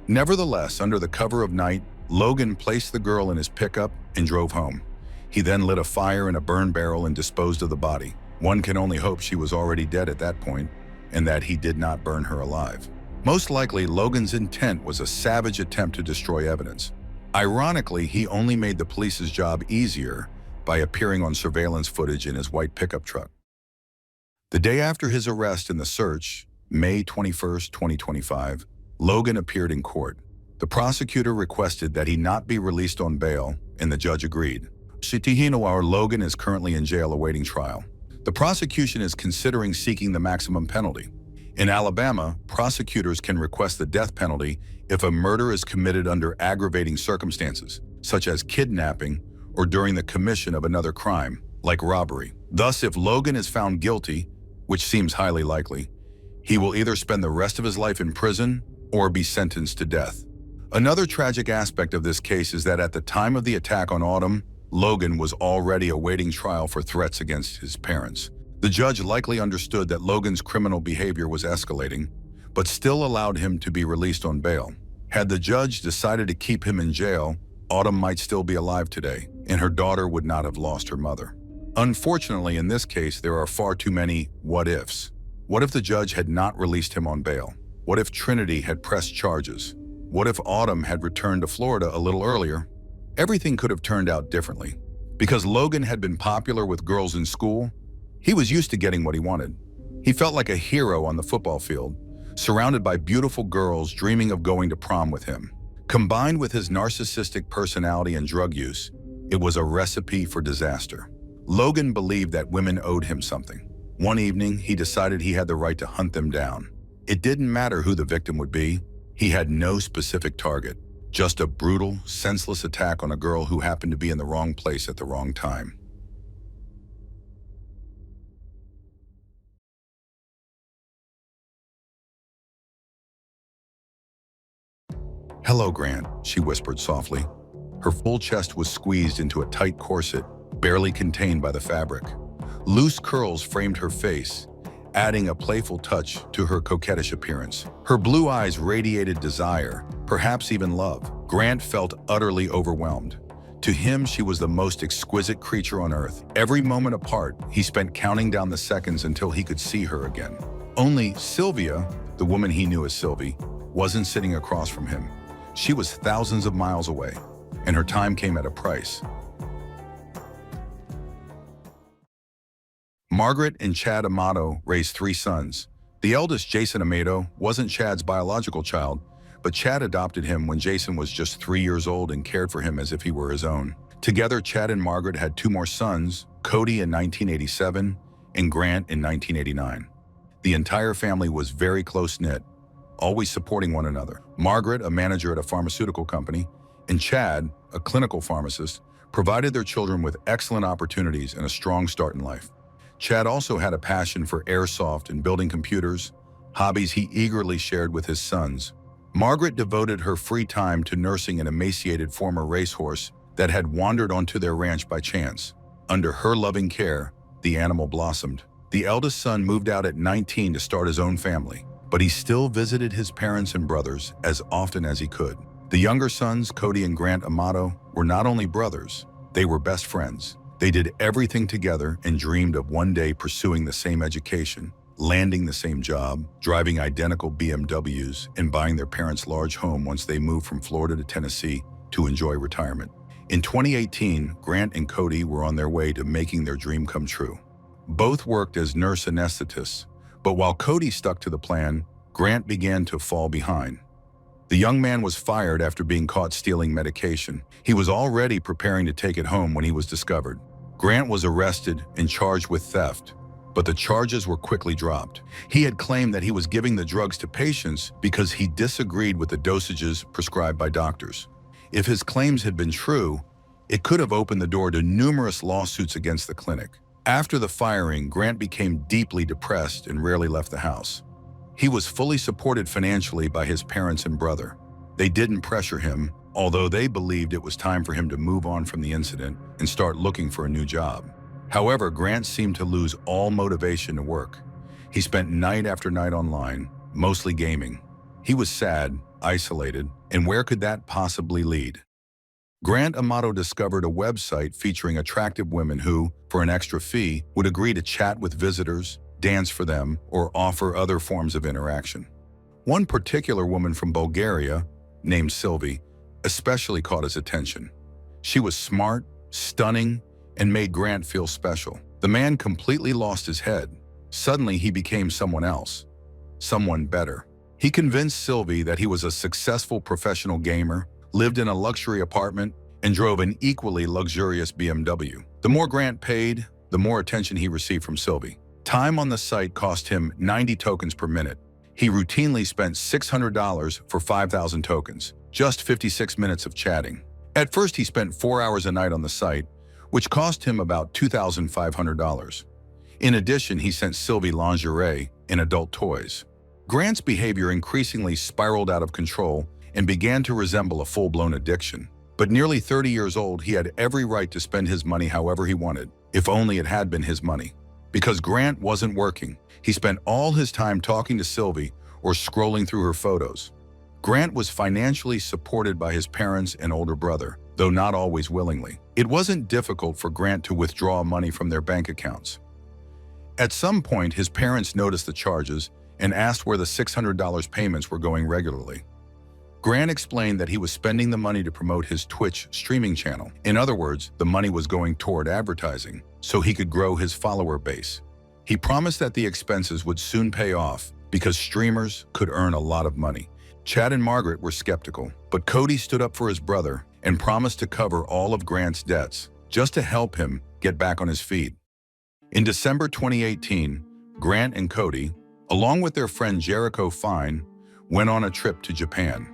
Nevertheless, under the cover of night, Logan placed the girl in his pickup and drove home. He then lit a fire in a burn barrel and disposed of the body. One can only hope she was already dead at that point, and that he did not burn her alive. Most likely, Logan's intent was a savage attempt to destroy evidence. Ironically, he only made the police's job easier by appearing on surveillance footage in his white pickup truck. The day after his arrest and the search, May 21, 2025, Logan appeared in court. The prosecutor requested that he not be released on bail, and the judge agreed. Logan is currently in jail awaiting trial. The prosecution is considering seeking the maximum penalty. In Alabama, prosecutors can request the death penalty if a murder is committed under aggravating circumstances, such as kidnapping or during the commission of another crime, like robbery. Thus, if Logan is found guilty, which seems highly likely, he will either spend the rest of his life in prison or be sentenced to death. Another tragic aspect of this case is that at the time of the attack on Autumn, Logan was already awaiting trial for threats against his parents. The judge likely understood that Logan's criminal behavior was escalating, but still allowed him to be released on bail. Had the judge decided to keep him in jail, Autumn might still be alive today, and her daughter would not have lost her mother. Unfortunately, in this case, there are far too many what-ifs. What if the judge had not released him on bail? What if Trinity had pressed charges? What if Autumn had returned to Florida a little earlier? Everything could have turned out differently. Because Logan had been popular with girls in school, he was used to getting what he wanted. He felt like a hero on the football field, surrounded by beautiful girls dreaming of going to prom with him. Combined with his narcissistic personality and drug use, it was a recipe for disaster. Logan believed that women owed him something. One evening, he decided he had the right to hunt them down. It didn't matter who the victim would be. He had no specific target. Just a brutal, senseless attack on a girl who happened to be in the wrong place at the wrong time. "Hello, Grant," she whispered softly. Her full chest was squeezed into a tight corset, barely contained by the fabric. Loose curls framed her face, adding a playful touch to her coquettish appearance. Her blue eyes radiated desire, perhaps even love. Grant felt utterly overwhelmed. To him, she was the most exquisite creature on earth. Every moment apart, he spent counting down the seconds until he could see her again. Only Sylvia, the woman he knew as Sylvie, wasn't sitting across from him. She was thousands of miles away, and her time came at a price. Margaret and Chad Amato raised 3 sons. The eldest, Jason Amato, wasn't Chad's biological child, but Chad adopted him when Jason was just 3 years old and cared for him as if he were his own. Together, Chad and Margaret had 2 more sons, Cody in 1987 and Grant in 1989. The entire family was very close-knit, always supporting one another. Margaret, a manager at a pharmaceutical company, and Chad, a clinical pharmacist, provided their children with excellent opportunities and a strong start in life. Chad also had a passion for airsoft and building computers, hobbies he eagerly shared with his sons. Margaret devoted her free time to nursing an emaciated former racehorse that had wandered onto their ranch by chance. Under her loving care, the animal blossomed. The eldest son moved out at 19 to start his own family, but he still visited his parents and brothers as often as he could. The younger sons, Cody and Grant Amato, were not only brothers, they were best friends. They did everything together and dreamed of one day pursuing the same education, landing the same job, driving identical BMWs, and buying their parents' large home once they moved from Florida to Tennessee to enjoy retirement. In 2018, Grant and Cody were on their way to making their dream come true. Both worked as nurse anesthetists, but while Cody stuck to the plan, Grant began to fall behind. The young man was fired after being caught stealing medication. He was already preparing to take it home when he was discovered. Grant was arrested and charged with theft, but the charges were quickly dropped. He had claimed that he was giving the drugs to patients because he disagreed with the dosages prescribed by doctors. If his claims had been true, it could have opened the door to numerous lawsuits against the clinic. After the firing, Grant became deeply depressed and rarely left the house. He was fully supported financially by his parents and brother. They didn't pressure him, although they believed it was time for him to move on from the incident and start looking for a new job. However, Grant seemed to lose all motivation to work. He spent night after night online, mostly gaming. He was sad, isolated, and where could that possibly lead? Grant Amato discovered a website featuring attractive women who, for an extra fee, would agree to chat with visitors, dance for them, or offer other forms of interaction. One particular woman from Bulgaria, named Sylvie, especially caught his attention. She was smart, stunning, and made Grant feel special. The man completely lost his head. Suddenly, he became someone else, someone better. He convinced Sylvie that he was a successful professional gamer, lived in a luxury apartment, and drove an equally luxurious BMW. The more Grant paid, the more attention he received from Sylvie. Time on the site cost him 90 tokens per minute. He routinely spent $600 for 5,000 tokens, just 56 minutes of chatting. At first, he spent 4 hours a night on the site, which cost him about $2,500. In addition, he sent Sylvie lingerie and adult toys. Grant's behavior increasingly spiraled out of control and began to resemble a full-blown addiction. But nearly 30 years old, he had every right to spend his money however he wanted, if only it had been his money. Because Grant wasn't working, he spent all his time talking to Sylvie or scrolling through her photos. Grant was financially supported by his parents and older brother, though not always willingly. It wasn't difficult for Grant to withdraw money from their bank accounts. At some point, his parents noticed the charges and asked where the $600 payments were going regularly. Grant explained that he was spending the money to promote his Twitch streaming channel. In other words, the money was going toward advertising, so he could grow his follower base. He promised that the expenses would soon pay off because streamers could earn a lot of money. Chad and Margaret were skeptical, but Cody stood up for his brother and promised to cover all of Grant's debts, just to help him get back on his feet. In December 2018, Grant and Cody, along with their friend Jericho Fine, went on a trip to Japan.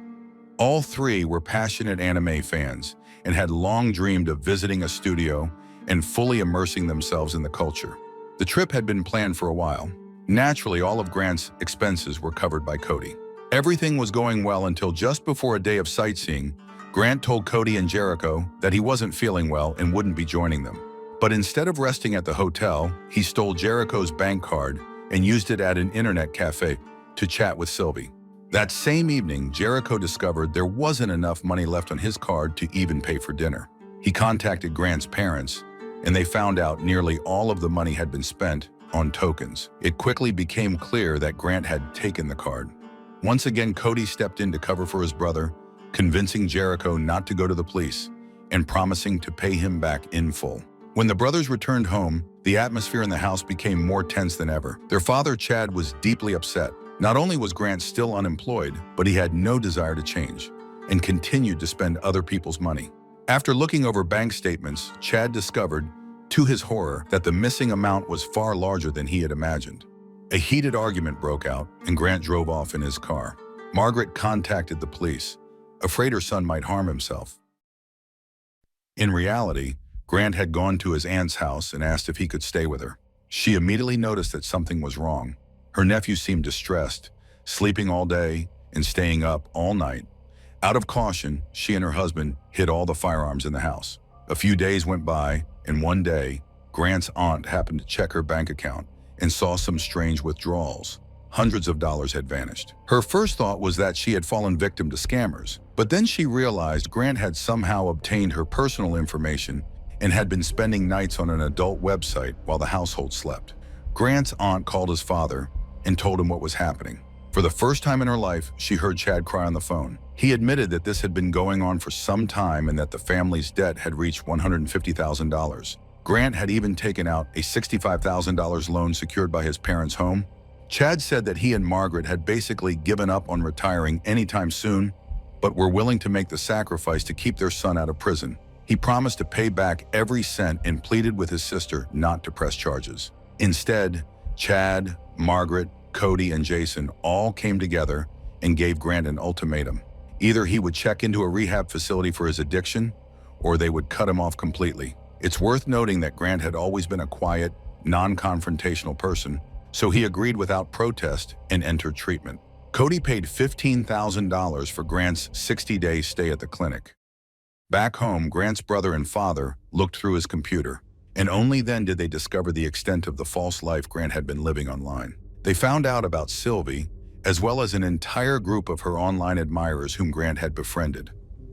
All 3 were passionate anime fans and had long dreamed of visiting a studio and fully immersing themselves in the culture. The trip had been planned for a while. Naturally, all of Grant's expenses were covered by Cody. Everything was going well until just before a day of sightseeing, Grant told Cody and Jericho that he wasn't feeling well and wouldn't be joining them. But instead of resting at the hotel, he stole Jericho's bank card and used it at an internet cafe to chat with Sylvie. That same evening, Jericho discovered there wasn't enough money left on his card to even pay for dinner. He contacted Grant's parents, and they found out nearly all of the money had been spent on tokens. It quickly became clear that Grant had taken the card. Once again, Cody stepped in to cover for his brother, convincing Jericho not to go to the police and promising to pay him back in full. When the brothers returned home, the atmosphere in the house became more tense than ever. Their father, Chad, was deeply upset. Not only was Grant still unemployed, but he had no desire to change and continued to spend other people's money. After looking over bank statements, Chad discovered, to his horror, that the missing amount was far larger than he had imagined. A heated argument broke out, and Grant drove off in his car. Margaret contacted the police, afraid her son might harm himself. In reality, Grant had gone to his aunt's house and asked if he could stay with her. She immediately noticed that something was wrong. Her nephew seemed distressed, sleeping all day and staying up all night. Out of caution, she and her husband hid all the firearms in the house. A few days went by, and one day, Grant's aunt happened to check her bank account and saw some strange withdrawals. Hundreds of dollars had vanished. Her first thought was that she had fallen victim to scammers, but then she realized Grant had somehow obtained her personal information and had been spending nights on an adult website while the household slept. Grant's aunt called his father and told him what was happening. For the first time in her life, she heard Chad cry on the phone. He admitted that this had been going on for some time and that the family's debt had reached $150,000. Grant had even taken out a $65,000 loan secured by his parents' home. Chad said that he and Margaret had basically given up on retiring anytime soon, but were willing to make the sacrifice to keep their son out of prison. He promised to pay back every cent and pleaded with his sister not to press charges. Instead, Chad, Margaret, Cody, and Jason all came together and gave Grant an ultimatum. Either he would check into a rehab facility for his addiction, or they would cut him off completely. It's worth noting that Grant had always been a quiet, non-confrontational person, so he agreed without protest and entered treatment. Cody paid $15,000 for Grant's 60-day stay at the clinic. Back home, Grant's brother and father looked through his computer, and only then did they discover the extent of the false life Grant had been living online. They found out about Sylvie, as well as an entire group of her online admirers whom Grant had befriended.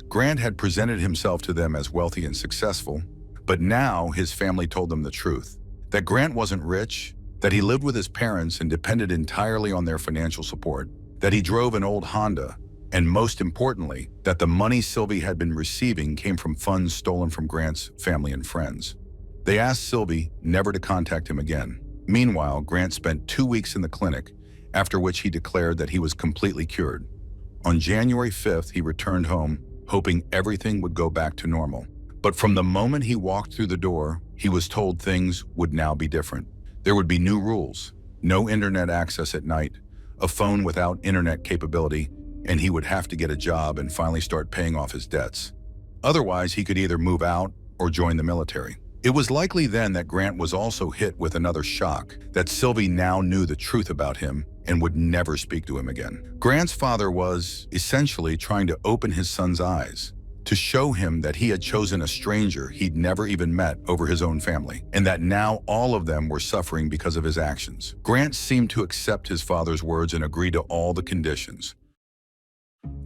Grant had presented himself to them as wealthy and successful, but now his family told them the truth, that Grant wasn't rich, that he lived with his parents and depended entirely on their financial support, that he drove an old Honda, and most importantly, that the money Sylvie had been receiving came from funds stolen from Grant's family and friends. They asked Sylvie never to contact him again. Meanwhile, Grant spent 2 weeks in the clinic, after which he declared that he was completely cured. On January 5th, he returned home, hoping everything would go back to normal. But from the moment he walked through the door, he was told things would now be different. There would be new rules, no internet access at night, a phone without internet capability, and he would have to get a job and finally start paying off his debts. Otherwise, he could either move out or join the military. It was likely then that Grant was also hit with another shock, that Sylvie now knew the truth about him and would never speak to him again. Grant's father was essentially trying to open his son's eyes, to show him that he had chosen a stranger he'd never even met over his own family, and that now all of them were suffering because of his actions. Grant seemed to accept his father's words and agree to all the conditions.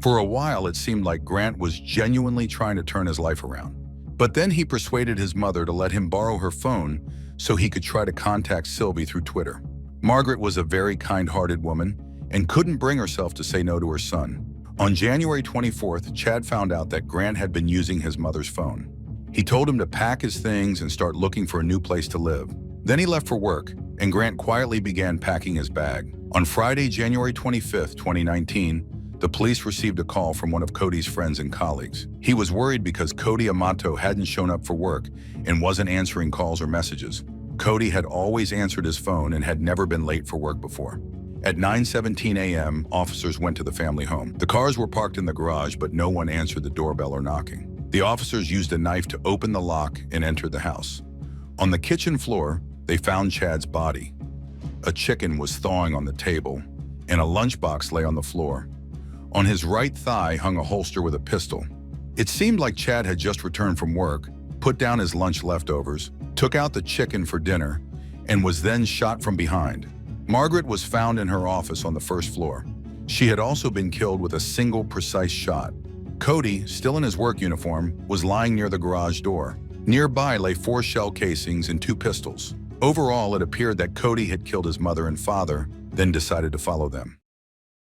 For a while, it seemed like Grant was genuinely trying to turn his life around. But then he persuaded his mother to let him borrow her phone so he could try to contact Sylvie through Twitter. Margaret was a very kind-hearted woman and couldn't bring herself to say no to her son. On January 24th, Chad found out that Grant had been using his mother's phone. He told him to pack his things and start looking for a new place to live. Then he left for work, and Grant quietly began packing his bag. On Friday, January 25th, 2019, the police received a call from one of Cody's friends and colleagues. He was worried because Cody Amato hadn't shown up for work and wasn't answering calls or messages. Cody had always answered his phone and had never been late for work before. At 9:17 a.m., officers went to the family home. The cars were parked in the garage, but no one answered the doorbell or knocking. The officers used a knife to open the lock and entered the house. On the kitchen floor, they found Chad's body. A chicken was thawing on the table, and a lunchbox lay on the floor. On his right thigh hung a holster with a pistol. It seemed like Chad had just returned from work, put down his lunch leftovers, took out the chicken for dinner, and was then shot from behind. Margaret was found in her office on the first floor. She had also been killed with a single precise shot. Cody, still in his work uniform, was lying near the garage door. Nearby lay 4 shell casings and 2 pistols. Overall, it appeared that Cody had killed his mother and father, then decided to follow them.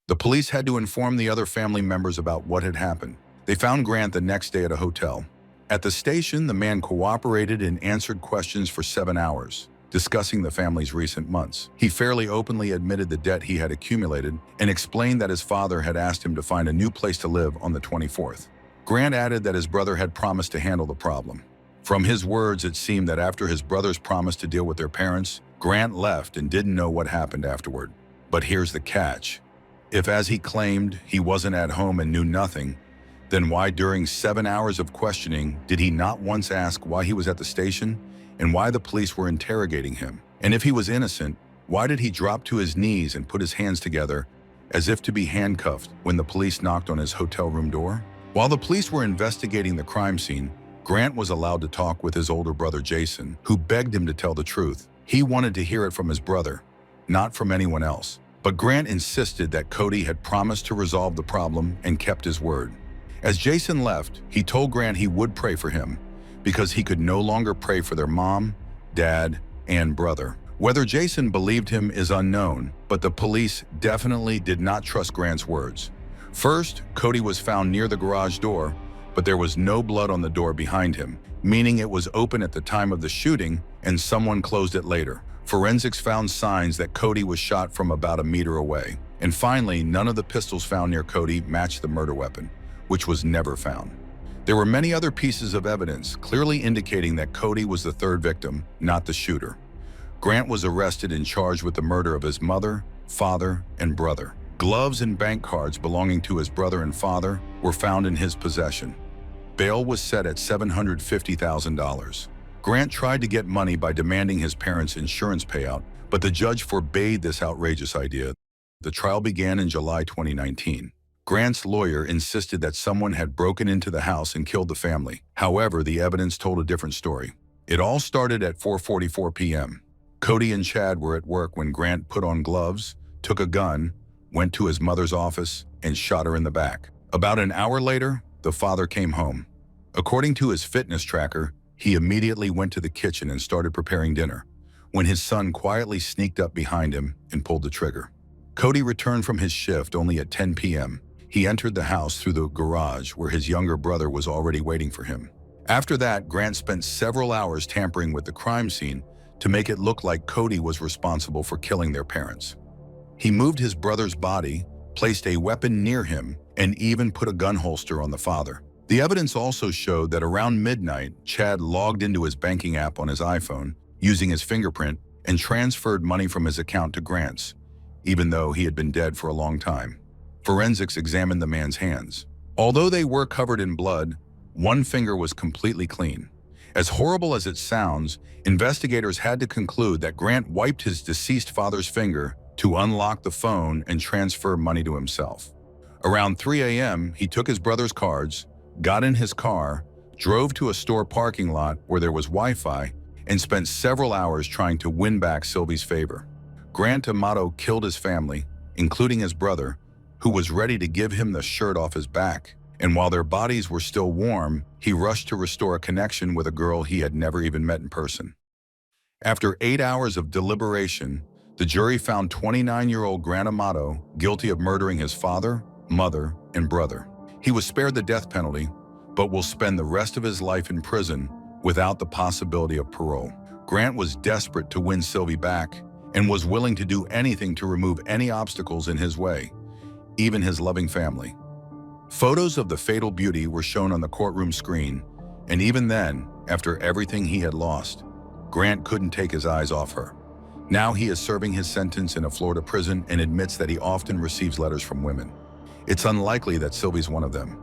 The police had to inform the other family members about what had happened. They found Grant the next day at a hotel. At the station, the man cooperated and answered questions for 7 hours, discussing the family's recent months. He fairly openly admitted the debt he had accumulated and explained that his father had asked him to find a new place to live on the 24th. Grant added that his brother had promised to handle the problem. From his words, it seemed that after his brothers promised to deal with their parents, Grant left and didn't know what happened afterward. But here's the catch. If, as he claimed, he wasn't at home and knew nothing, then why during 7 hours of questioning did he not once ask why he was at the station and why the police were interrogating him? And if he was innocent, why did he drop to his knees and put his hands together as if to be handcuffed when the police knocked on his hotel room door? While the police were investigating the crime scene, Grant was allowed to talk with his older brother Jason, who begged him to tell the truth. He wanted to hear it from his brother, not from anyone else. But Grant insisted that Cody had promised to resolve the problem and kept his word. As Jason left, he told Grant he would pray for him because he could no longer pray for their mom, dad, and brother. Whether Jason believed him is unknown, but the police definitely did not trust Grant's words. First, Cody was found near the garage door, but there was no blood on the door behind him, meaning it was open at the time of the shooting and someone closed it later. Forensics found signs that Cody was shot from about a meter away. And finally, none of the pistols found near Cody matched the murder weapon, which was never found. There were many other pieces of evidence clearly indicating that Cody was the third victim, not the shooter. Grant was arrested and charged with the murder of his mother, father, and brother. Gloves and bank cards belonging to his brother and father were found in his possession. Bail was set at $750,000. Grant tried to get money by demanding his parents' insurance payout, but the judge forbade this outrageous idea. The trial began in July 2019. Grant's lawyer insisted that someone had broken into the house and killed the family. However, the evidence told a different story. It all started at 4:44 p.m. Cody and Chad were at work when Grant put on gloves, took a gun, went to his mother's office, and shot her in the back. About an hour later, the father came home. According to his fitness tracker, he immediately went to the kitchen and started preparing dinner, when his son quietly sneaked up behind him and pulled the trigger. Cody returned from his shift only at 10 p.m. He entered the house through the garage where his younger brother was already waiting for him. After that, Grant spent several hours tampering with the crime scene to make it look like Cody was responsible for killing their parents. He moved his brother's body, placed a weapon near him, and even put a gun holster on the father. The evidence also showed that around midnight, Chad logged into his banking app on his iPhone using his fingerprint and transferred money from his account to Grant's, even though he had been dead for a long time. Forensics examined the man's hands. Although they were covered in blood, one finger was completely clean. As horrible as it sounds, investigators had to conclude that Grant wiped his deceased father's finger to unlock the phone and transfer money to himself. Around 3 a.m., he took his brother's cards, got in his car, drove to a store parking lot where there was Wi-Fi, and spent several hours trying to win back Sylvie's favor. Grant Amato killed his family, including his brother, who was ready to give him the shirt off his back. And while their bodies were still warm, he rushed to restore a connection with a girl he had never even met in person. After 8 hours of deliberation, the jury found 29-year-old Grant Amato guilty of murdering his father, mother, and brother. He was spared the death penalty, but will spend the rest of his life in prison without the possibility of parole. Grant was desperate to win Sylvie back and was willing to do anything to remove any obstacles in his way, even his loving family. Photos of the fatal beauty were shown on the courtroom screen, and even then, after everything he had lost, Grant couldn't take his eyes off her. Now he is serving his sentence in a Florida prison and admits that he often receives letters from women. It's unlikely that Sylvie's one of them.